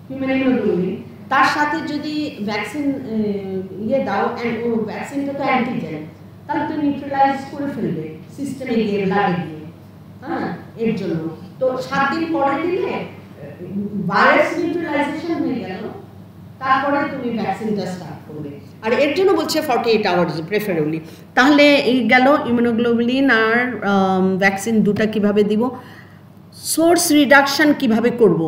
হিউম্যান ইমিউনোগ্লোবুলিন, তার সাথে যদি ভ্যাকসিন দাও, ও ভ্যাকসিনটা তো অ্যান্টিজেন, তাহলে তো নিউট্রালাইজ করে ফেলবে সিস্টেমে গিয়ে, ব্লাডে গিয়ে। হ্যাঁ, এর জন্য তো 7 দিন পরে দিলে ভাইরাস নিউট্রালাইজেশন হয়ে গেল, তারপরে তুমি ভ্যাকসিনটা স্টার্ট করবে। আর এর জন্য বলছে 48 আওয়ার্স প্রেফারেবলি। তাহলে এই গেল ইমিউনোগ্লোবুলিন আর ভ্যাকসিন দুটা কিভাবে দিব। সোর্স রিডাকশন কিভাবে করব,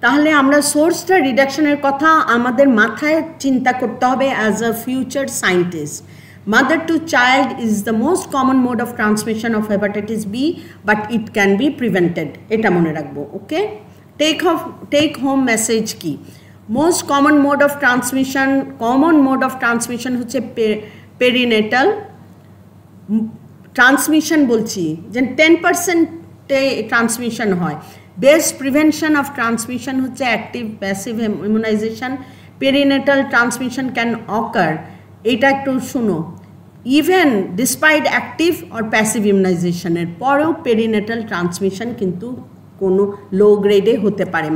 তাহলে আমরা সোর্সটা রিডাকশনের কথা আমাদের মাথায় চিন্তা করতে হবে as a future scientist. Mother to child is the most common mode of transmission of hepatitis B, but it can be prevented. এটা মনে রাখবো, ওকে? Take home message কি? Most common mode of transmission হচ্ছে perinatal transmission বলছি, যে 10% ট্রান্সমিশন হয়। Best prevention of transmission হচ্ছে active passive immunization. Perinatal transmission can occur, এটা একটু শুনো, even despite active or passive ইমিউনাইজেশনের পরেও পেরিনেটাল ট্রান্সমিশন কিন্তু কোনো লো গ্রেডে হতে পারে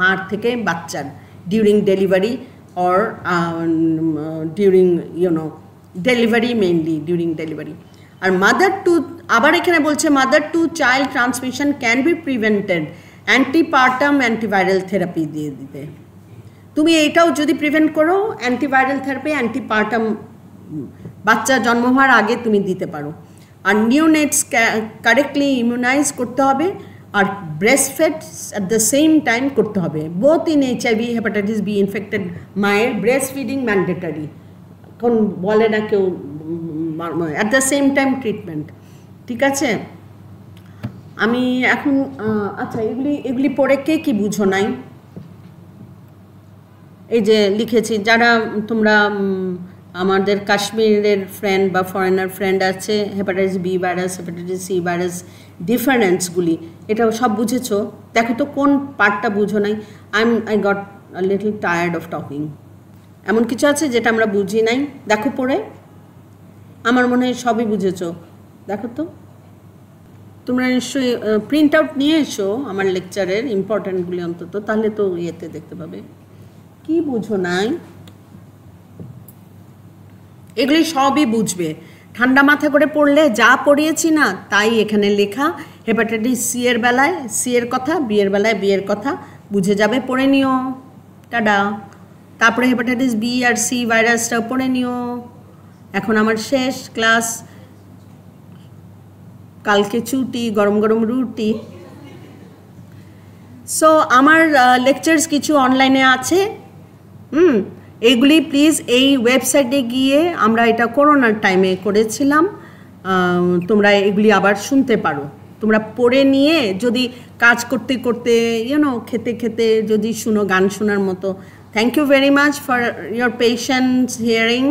মার থেকে বাচ্চার, during delivery or during delivery, mainly during delivery. আর আবার এখানে বলছে mother to child transmission can be prevented antepartum antiviral therapy দিয়ে দিতে। তুমি এইটাও যদি প্রিভেন্ট করো, অ্যান্টিভাইরাল থেরাপি, অ্যান্টিপার্টাম বাচ্চা জন্ম হওয়ার আগে তুমি দিতে পারো। আর নিউনেটস কারেক্টলি ইমিউনাইজ করতে হবে, আর breastfeed at the same time করতে হবে, both in HIV hepatitis B infected মায়ের ব্রেস্ট ফিডিং ম্যান্ডেটারি, এখন বলে না কেউ at the same time treatment. ঠিক আছে, আমি এখন আচ্ছা এগুলি পড়ে কে কি বুঝো নাই, এই যে লিখেছি, যারা তোমরা আমাদের কাশ্মীরের ফ্রেন্ড বা ফরেনার ফ্রেন্ড আছে, hepatitis B virus, hepatitis C virus ডিফারেন্সগুলি এটা সব বুঝেছো? দেখো তো কোন পার্টটা বুঝো নাই। I got a little tired of talking. এমন কিছু আছে যেটা আমরা বুঝি নাই? দেখো পড়ে, আমার মনে হয় সবই বুঝেছো। দেখো তো, তোমরা নিশ্চয়ই প্রিন্ট আউট নিয়ে এসো আমার লেকচারের ইম্পর্ট্যান্টগুলি অন্তত, তাহলে তো ইয়েতে দেখতে পাবে কি বুঝো নাই। এগুলি সবই বুঝবে, ঠান্ডা মাথা করে পড়লে যা পড়িয়েছি না তাই এখানে লেখা। হেপাটাইটিস সি এর বেলায় সি এর কথা, বি এর বেলায় বি এর কথা বুঝে যাবে, পড়ে নিও। টাডা। তারপরে হেপাটাইটিস বি আর সি ভাইরাসটাও পড়ে নিও। এখন আমার শেষ ক্লাস, কালকে ছুটি, গরম গরম রুটি। সো আমার লেকচার্স কিছু অনলাইনে আছে, এইগুলি প্লিজ এই ওয়েবসাইটে গিয়ে, আমরা এটা করোনার টাইমে করেছিলাম, তোমরা এগুলি আবার শুনতে পারো। তোমরা পড়ে নিয়ে যদি কাজ করতে করতে খেতে খেতে যদি শুনো গান শোনার মতো। Thank you very much for your patience hearing.